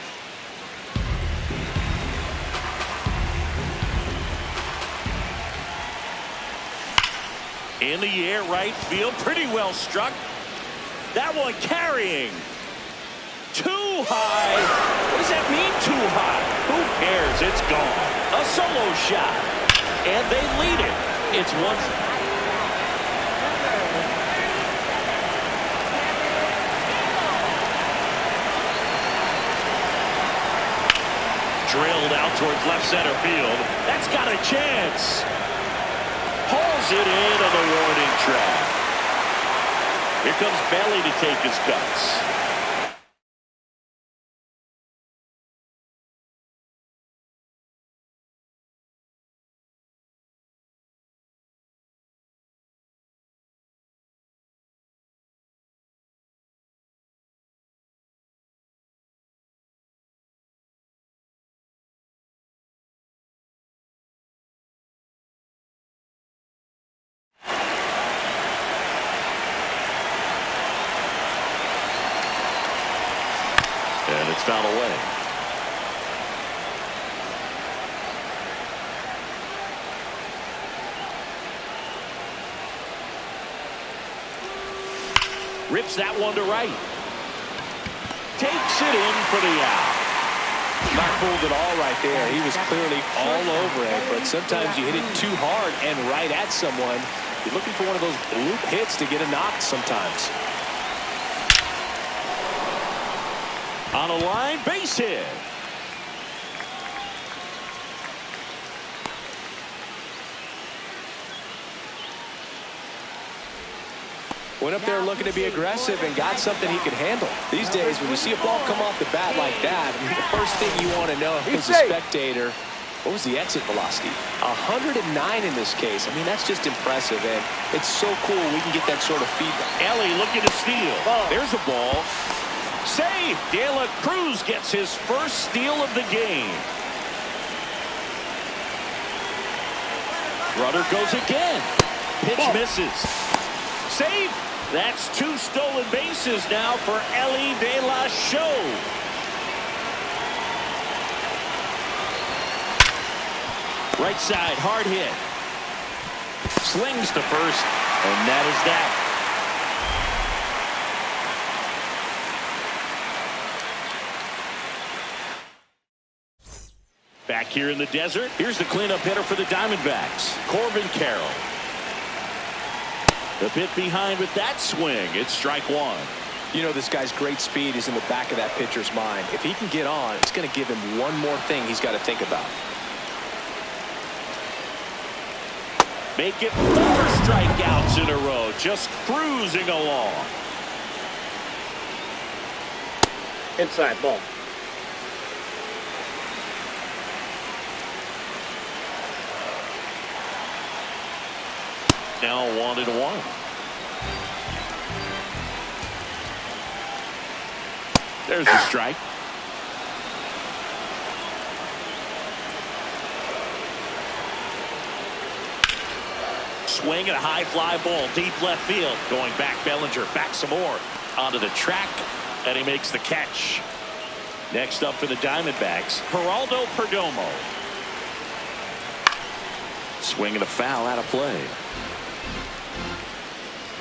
In the air, right field, pretty well struck. That one carrying. Too high. What does that mean, too high? Who cares? It's gone. A solo shot. And they lead it. It's 1. Drilled out towards left center field. That's got a chance. Pulls it into the warning track. Here comes Bailey to take his cuts. And it's fouled away. Rips that one to right. Takes it in for the out. Not fooled at all right there. He was clearly all over it, but sometimes you hit it too hard and right at someone. You're looking for one of those loop hits to get a knock sometimes. On a line, base hit. Went up there looking to be aggressive and got something he could handle. These days, when you see a ball come off the bat like that, the first thing you want to know as a spectator, what was the exit velocity? 109 in this case. I mean, that's just impressive, and it's so cool we can get that sort of feedback. Ellie looking to steal. There's a ball. Save. De La Cruz gets his first steal of the game. Runner goes again. Pitch misses. Save. That's 2 stolen bases now for Ellie De La Show. Right side, hard hit. Slings to first, and that is that. Back here in the desert, here's the cleanup hitter for the Diamondbacks, Corbin Carroll. The pit behind with that swing. It's strike one. You know, this guy's great speed is in the back of that pitcher's mind. If he can get on, it's going to give him one more thing he's got to think about. Make it 4 strikeouts in a row, just cruising along. Inside ball. Now 1-1. There's the strike. Swing and a high fly ball deep left field. Going back, Bellinger back some more onto the track, and he makes the catch. Next up for the Diamondbacks, Geraldo Perdomo. Swing and a foul out of play.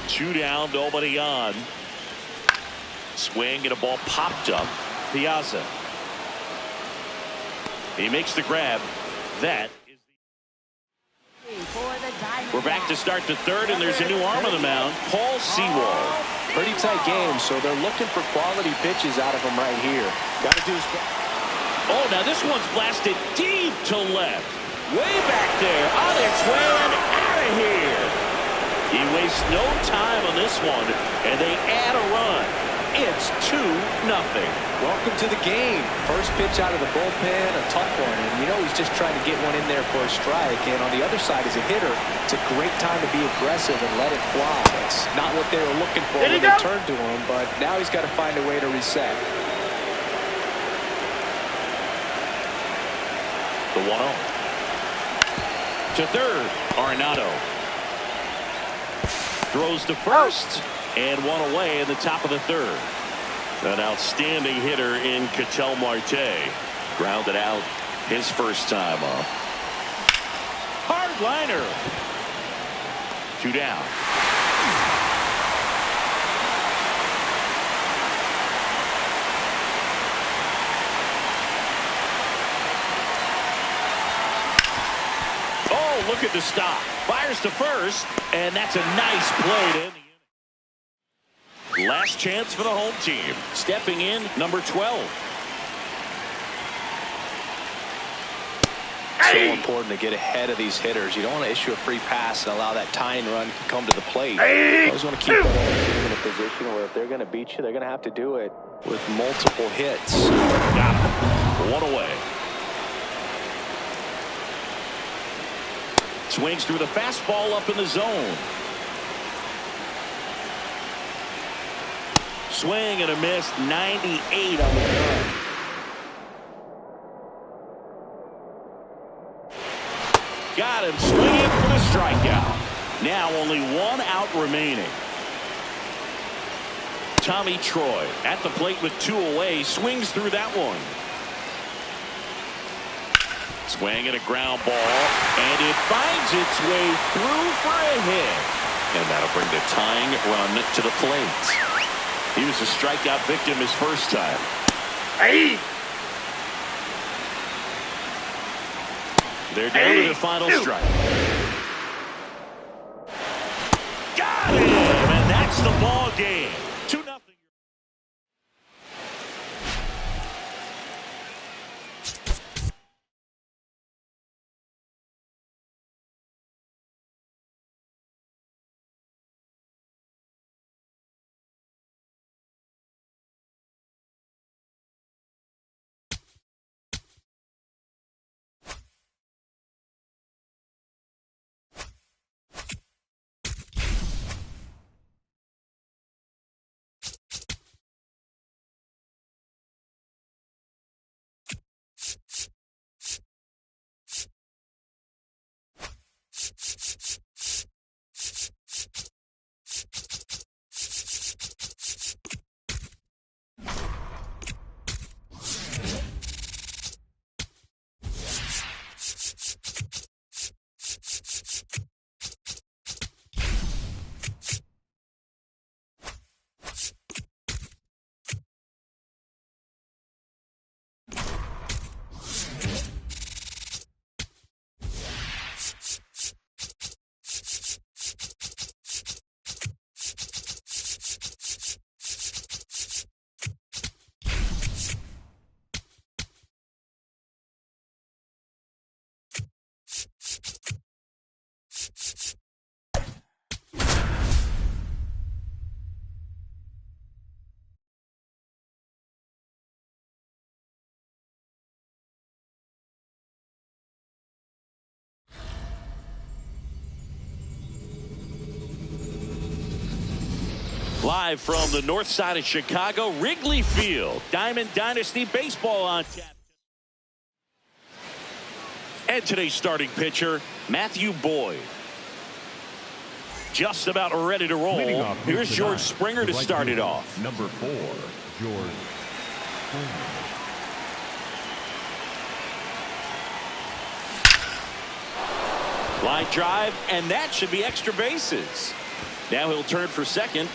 2 down, nobody on. Swing and a ball popped up. Piazza. He makes the grab. That is we're back to start the third, and there's a new arm on the mound, Paul Sewald. Pretty tight game, so they're looking for quality pitches out of him right here. Got to do his best. Oh, now this one's blasted deep to left. Way back there, on its way and out of here. He wastes no time on this one, and they add a run. It's 2-0. Welcome to the game. First pitch out of the bullpen, a tough one. And you know he's just trying to get one in there for a strike. And on the other side, as a hitter, it's a great time to be aggressive and let it fly. It's not what they were looking for when they turned to him, but now he's got to find a way to reset. The 1-0. To third, Arenado. Throws to first, and one away in the top of the third. An outstanding hitter in Ketel Marte. Grounded out his first time up. Hard liner. 2 down. Oh, look at the stop. Fires to first, and that's a nice play to end the inning. Last chance for the home team. Stepping in, number 12. So important to get ahead of these hitters. You don't want to issue a free pass and allow that tying run to come to the plate. You always want to keep that team in a position where if they're going to beat you, they're going to have to do it with multiple hits. Got him. 1 away. Swings through the fastball up in the zone. Swing and a miss. 98 on the gun. Got him swinging for the strikeout. Now only 1 out remaining. Tommy Troy at the plate with 2 away. Swings through that one. Swing and a ground ball, and it finds its way through for a hit. And that'll bring the tying run to the plate. He was a strikeout victim his first time. Hey! They're down to the final strike. Got him, and that's the ball game. 2-0. Live from the north side of Chicago, Wrigley Field. Diamond Dynasty Baseball on tap. And today's starting pitcher, Matthew Boyd. Just about ready to roll. Here's George Springer to start it off. Number 4, George Springer. Line drive, and that should be extra bases. Now he'll turn for second.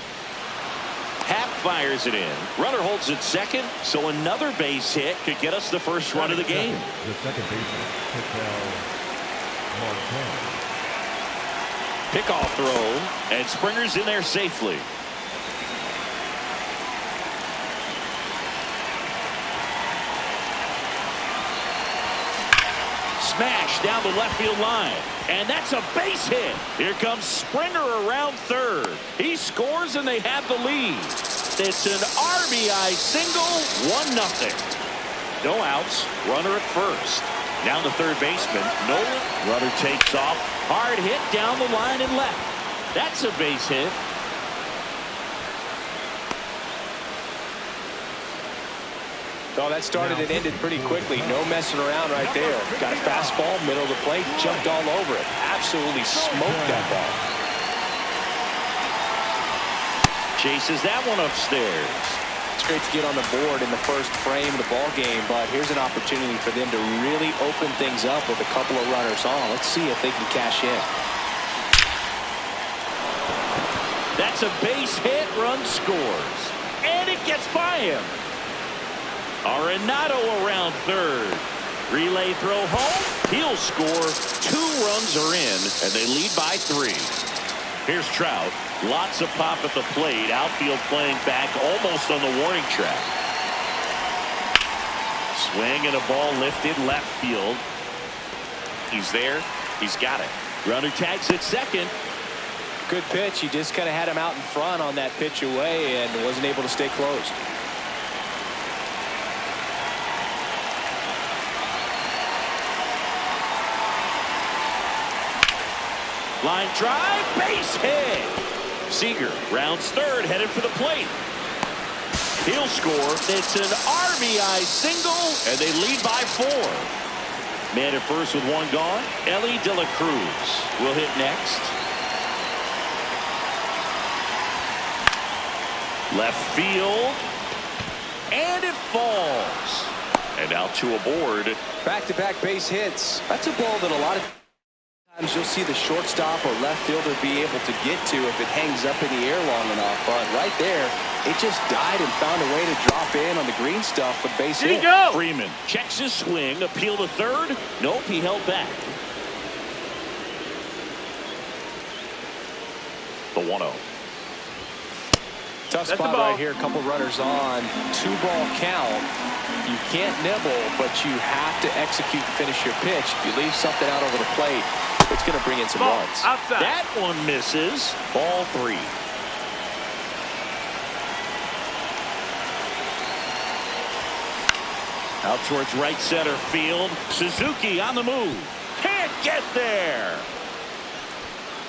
Happ fires it in. Runner holds it second, so another base hit could get us the first run of the game. The second baseman, Ketel Marte. Pickoff throw, and Springer's in there safely. Smash down the left field line, and that's a base hit. Here comes Springer around third. He scores, and they have the lead. It's an RBI single, 1-0. No outs, runner at first. Now the third baseman, Nolan. Runner takes off. Hard hit down the line and left. That's a base hit. Oh, that started and ended pretty quickly. No messing around right there. Got a fastball, middle of the plate, jumped all over it. Absolutely smoked that ball. Chases that one upstairs. It's great to get on the board in the first frame of the ball game, but here's an opportunity for them to really open things up with a couple of runners on. Let's see if they can cash in. That's a base hit. Run scores, and it gets by him. Arenado around third. Relay throw home. He'll score. 2 runs are in, and they lead by 3. Here's Trout. Lots of pop at the plate. Outfield playing back almost on the warning track. Swing and a ball lifted left field. He's there. He's got it. Runner tags at second. Good pitch. He just kind of had him out in front on that pitch away and wasn't able to stay close. Line drive, base hit. Seager rounds third, headed for the plate. He'll score. It's an RBI single, and they lead by 4. Man at first with 1 gone. Elly De La Cruz will hit next. Left field, and it falls. And out to a board. Back-to-back base hits. That's a ball that a lot of times you'll see the shortstop or left fielder be able to get to if it hangs up in the air long enough. But right there, it just died and found a way to drop in on the green stuff with base hit. Freeman checks his swing, appeal to third. Nope, he held back. The 1-0. Tough spot right here. A couple runners on. 2-ball count. You can't nibble, but you have to execute and finish your pitch. If you leave something out over the plate, it's going to bring in some runs. Outside. That one misses. Ball 3. Out towards right center field. Suzuki on the move. Can't get there.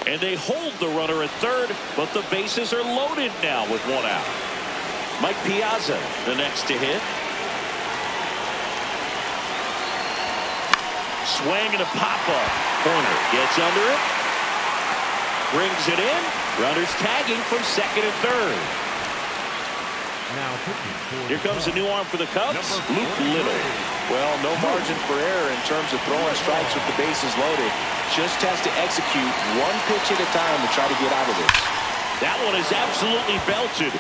And they hold the runner at third, but the bases are loaded now with 1 out. Mike Piazza, the next to hit. Swing and a pop-up. Corner gets under it. Brings it in. Runners tagging from second and third. Now pitching for Here comes a new arm for the Cubs, Luke Little. Well, no margin for error in terms of throwing strikes with the bases loaded. Just has to execute 1 pitch at a time to try to get out of this. That one is absolutely belted.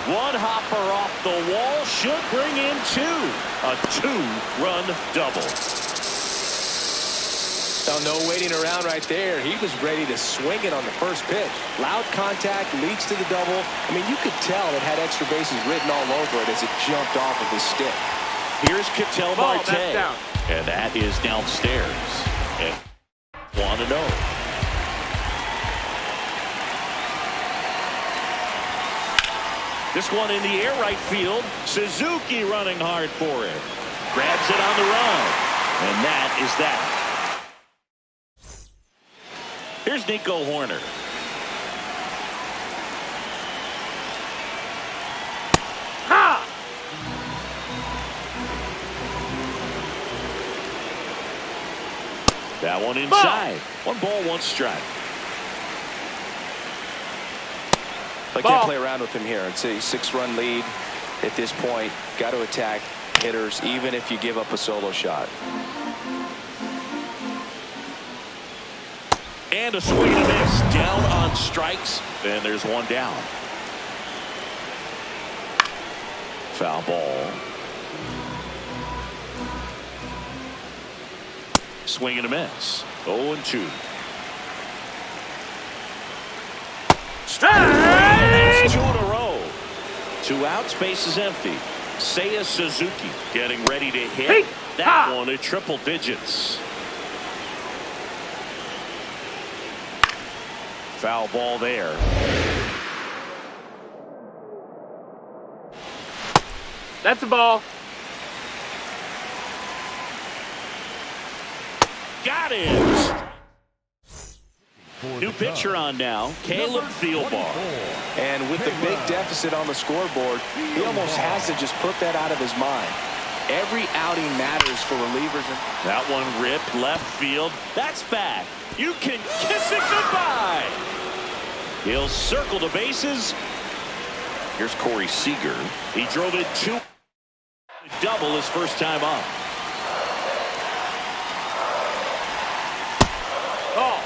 1 hopper off the wall should bring in 2. A 2-run double. Now, no waiting around right there. He was ready to swing it on the first pitch. Loud contact leads to the double. I mean, you could tell it had extra bases written all over it as it jumped off of his stick. Here's Ketel Marte. And that is downstairs. And 1-0. This one in the air right field. Suzuki running hard for it. Grabs it on the run. And that is that. Here's Nico Hoerner. That one inside. One ball, one strike. I can't play around with him here. It's a 6-run lead at this point. Got to attack hitters even if you give up a solo shot. And a swing and a miss. Down on strikes. And there's one down. Foul ball. Swing and a miss. 0-2. That's 2 in a row. 2 outs, base is empty. Seiya Suzuki getting ready to hit that one at triple digits. Foul ball there. That's a ball. Got it. New pitcher on now, Caleb Thielbar. And with the big deficit on the scoreboard, he almost has to just put that out of his mind. Every outing matters for relievers. That one ripped left field. That's back. You can kiss it goodbye. He'll circle the bases. Here's Corey Seager. He drove it 2. Double his first time up. Ball.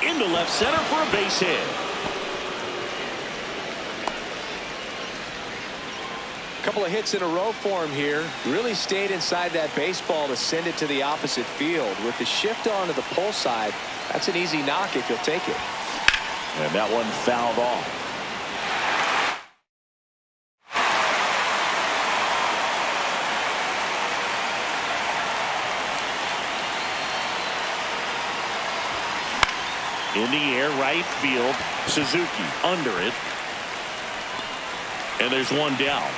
Into left center for a base hit. A couple of hits in a row for him here. Really stayed inside that baseball to send it to the opposite field. With the shift onto the pull side, that's an easy knock if you'll take it. And that one fouled off. In the air, right field. Suzuki under it. And there's one down.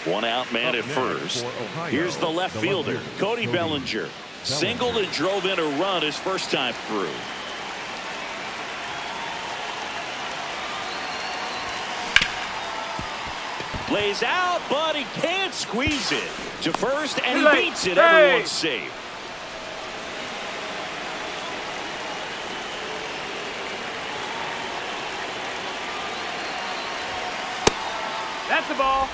1 out, man at first. Here's the left fielder, Cody Bellinger. Singled and drove in a run his first time through. Lays out, but he can't squeeze it. To first, and he beats it. Everyone's safe. That's the ball.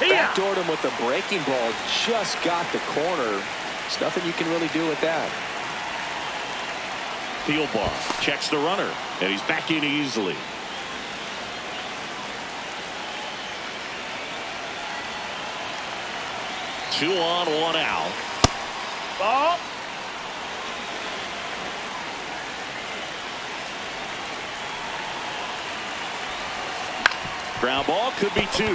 Backdoored him with the breaking ball. Just got the corner. There's nothing you can really do with that. Thielbar checks the runner, and he's back in easily. Two on, 1 out. Ball. Ground ball could be 2.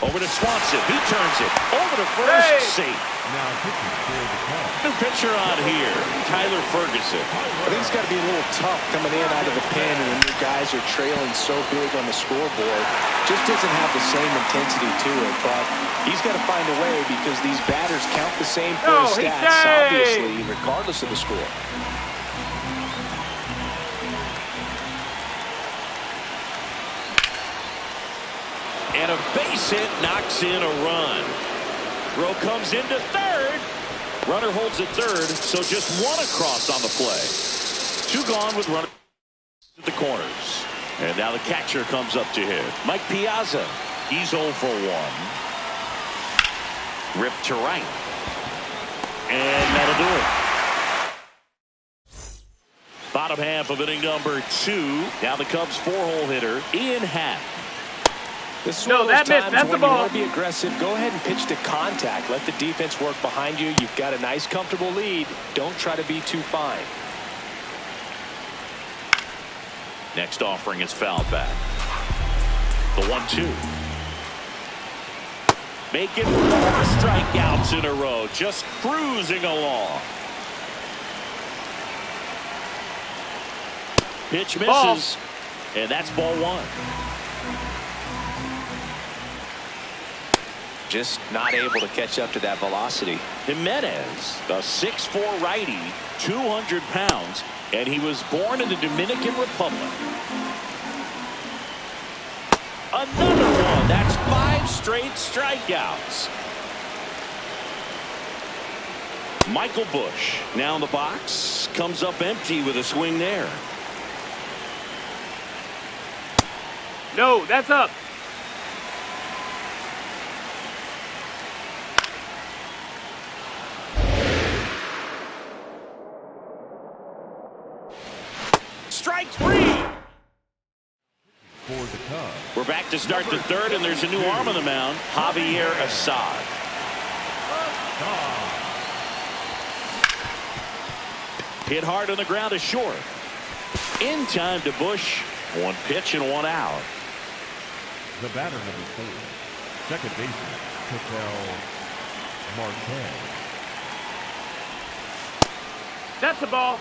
Over to Swanson. He turns it. Over to first. Safe. Now pitching for the Cubs. New pitcher on here, Tyler Ferguson. I think it's got to be a little tough coming in out of the pen when your guys are trailing so big on the scoreboard. Just doesn't have the same intensity to it, but he's got to find a way because these batters count the same for his stats, obviously, regardless of the score. And a base hit knocks in a run. Throw comes into third. Runner holds at third, so just 1 across on the play. 2 gone with runner at the corners. And now the catcher comes up to hit. Mike Piazza. He's 0 for 1. Ripped to right. And that'll do it. Bottom half of inning number 2. Now the Cubs 4-hole hitter, Ian Happ. This No, that missed. That's the ball. You want to be aggressive. Go ahead and pitch to contact. Let the defense work behind you. You've got a nice, comfortable lead. Don't try to be too fine. Next offering is fouled back. The 1-2. Making 4 strikeouts in a row. Just cruising along. Pitch misses. And that's ball 1. just not able to catch up to that velocity. Jimenez, a 6'4" righty, 200 pounds, and he was born in the Dominican Republic. Another one. That's 5 straight strikeouts. Michael Busch now in the box, comes up empty with a swing there. No, that's up. Strike 3. For the Cubs, We're back to start the third, and there's a new arm on the mound, Javier Assad. Hit hard on the ground to short. In time to Busch. 1 pitch and 1 out. the batter number 4, second baseman, Ketel Marte. That's the ball.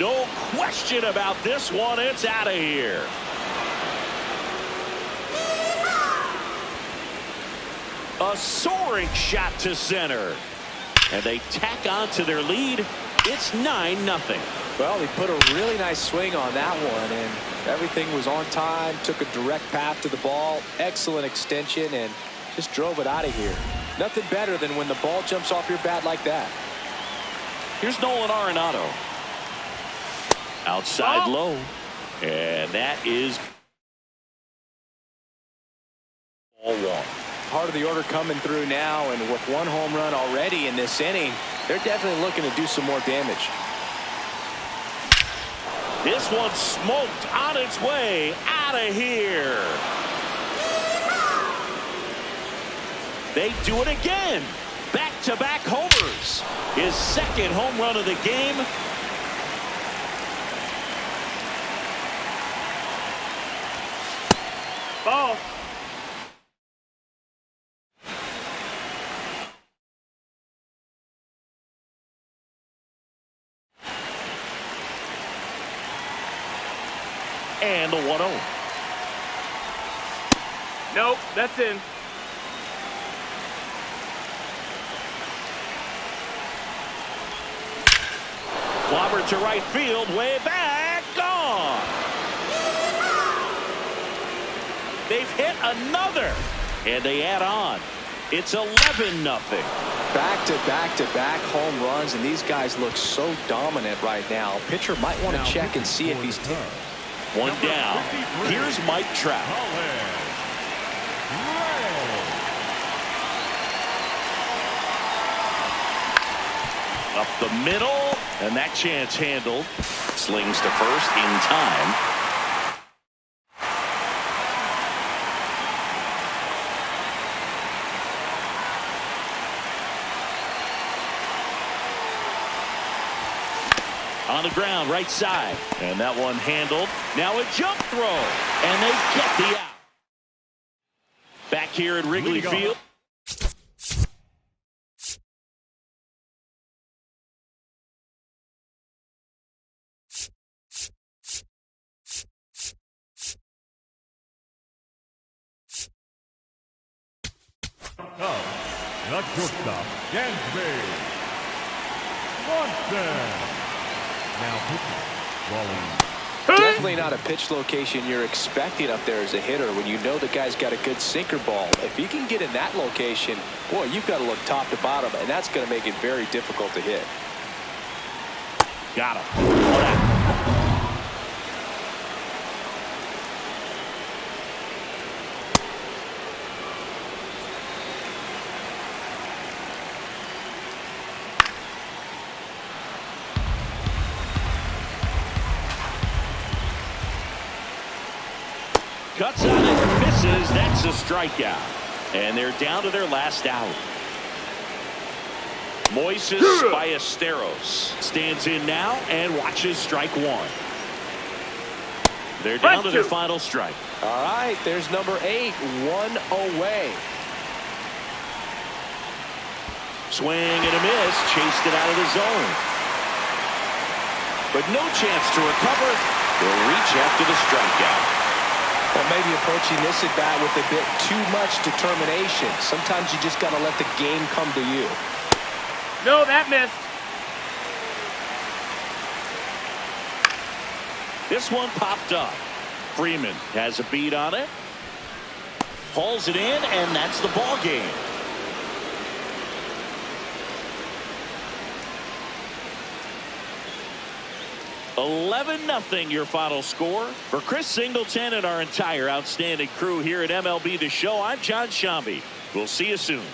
No question about this one. It's out of here. A soaring shot to center. And they tack on to their lead. It's 9-0. Well, he put a really nice swing on that one, and everything was on time. Took a direct path to the ball. Excellent extension, and just drove it out of here. Nothing better than when the ball jumps off your bat like that. Here's Nolan Arenado. Outside low. And that is ball 1. Part of the order coming through now, and with 1 home run already in this inning, they're definitely looking to do some more damage. This one smoked on its way out of here. They do it again. Back-to-back homers. His 2nd home run of the game. Ball. And the 1-0. Nope, that's in. Clobber to right field, way back, gone. They've hit another, and they add on. It's 11-0. Back-to-back-to-back home runs, and these guys look so dominant right now. Pitcher might want to check and see if he's ticked. 1 down. Here's Mike Trout. Up the middle, and that chance handled. Slings to first in time. On the ground, right side. And that one handled. Now a jump throw. And they get the out. Back here at Wrigley Field. The shortstop, Dansby Swanson. Now pitching, Wally. Definitely not a pitch location you're expecting up there as a hitter when you know the guy's got a good sinker ball. If he can get in that location, boy, you've got to look top to bottom, and that's going to make it very difficult to hit. Got him. 1 out. Cuts on it, misses. That's a strikeout. And they're down to their last out. Moises Ballesteros stands in now and watches strike 1. They're down to their final strike. All right, there's number 8, 1 away. Swing and a miss, chased it out of the zone. But no chance to recover. He'll reach after the strikeout. Well, maybe approaching this at bat with a bit too much determination. Sometimes you just got to let the game come to you. No, that missed. This one popped up. Freeman has a beat on it. Hauls it in, and that's the ball game. $11-0 your final score. For Chris Singleton and our entire outstanding crew here at MLB The Show, I'm John Shambi. We'll see you soon.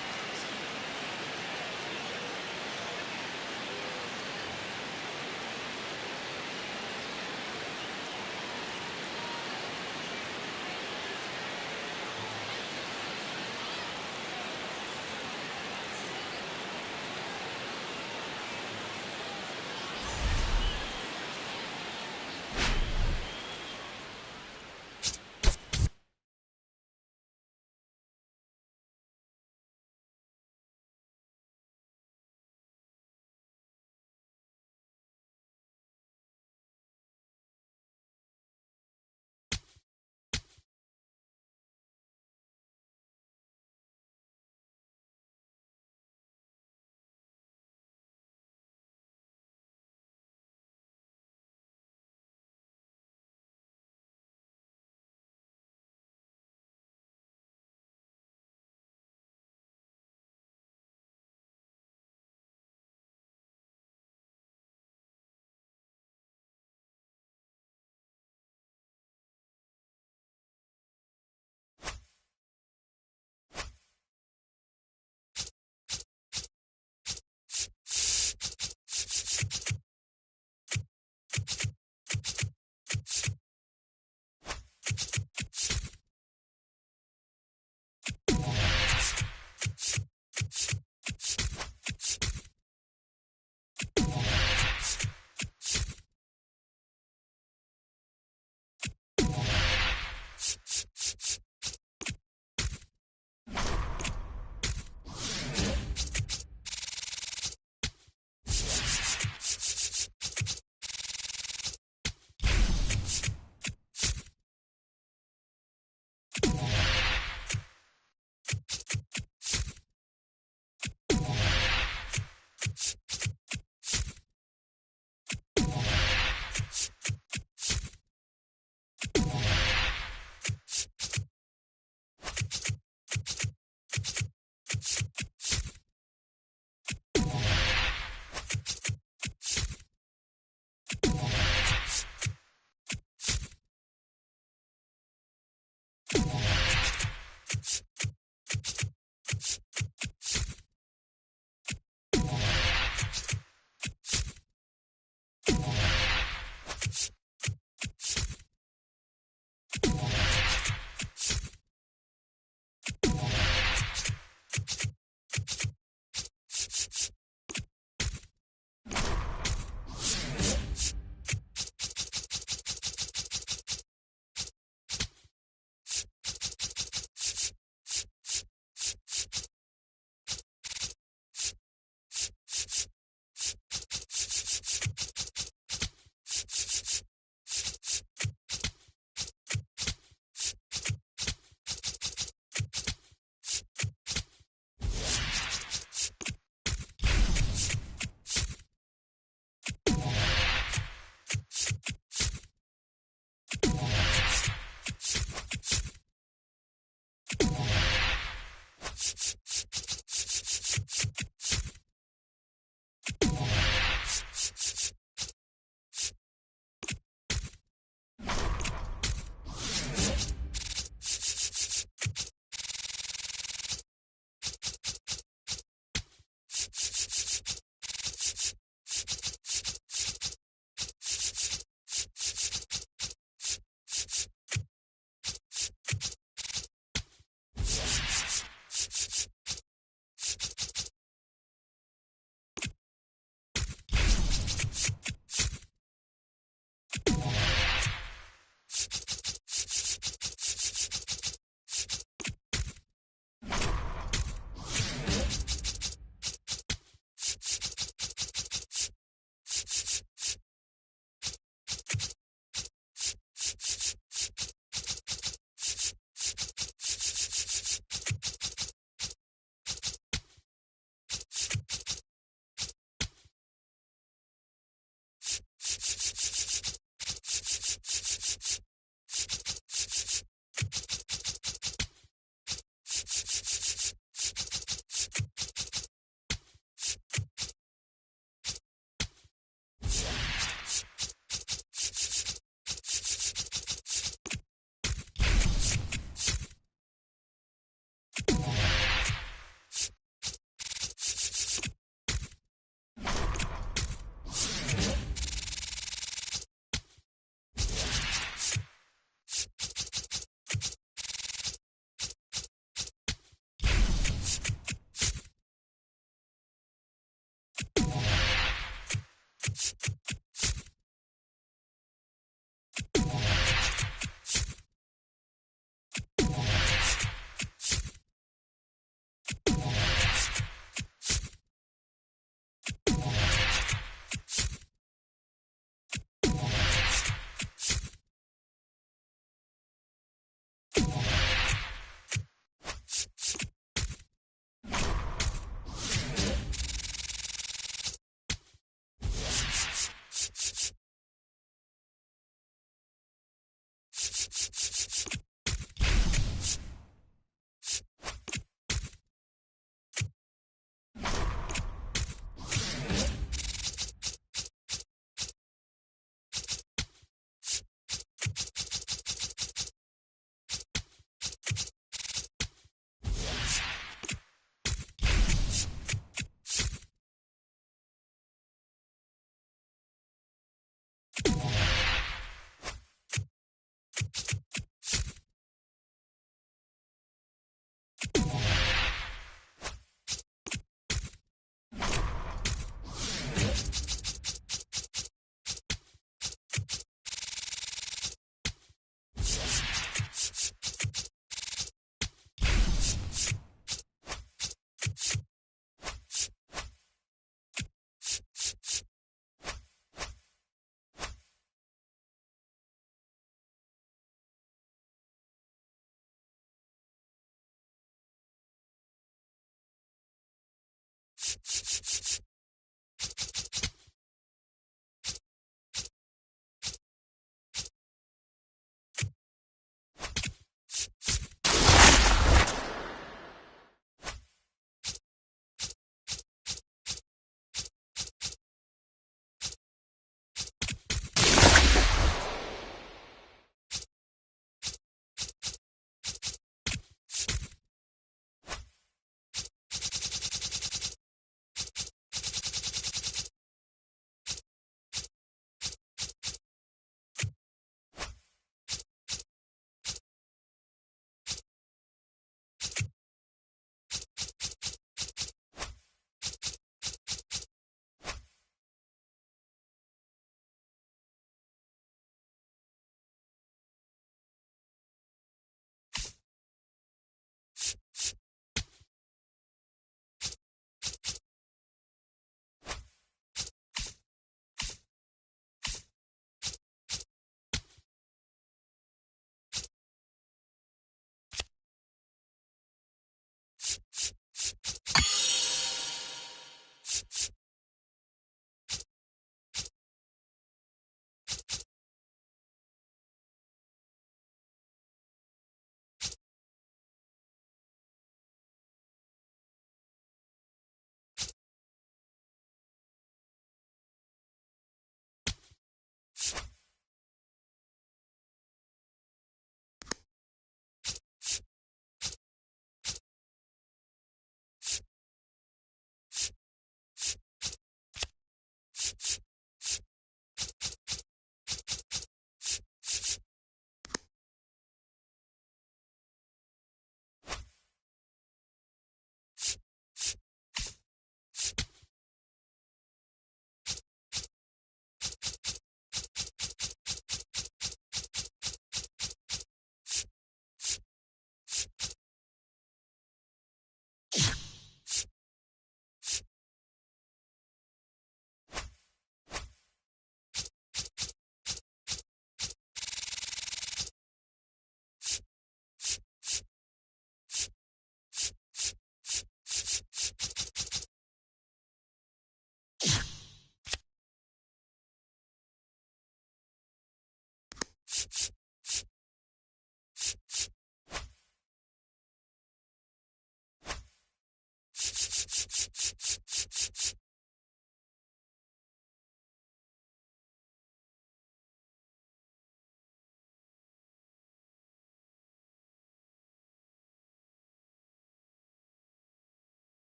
You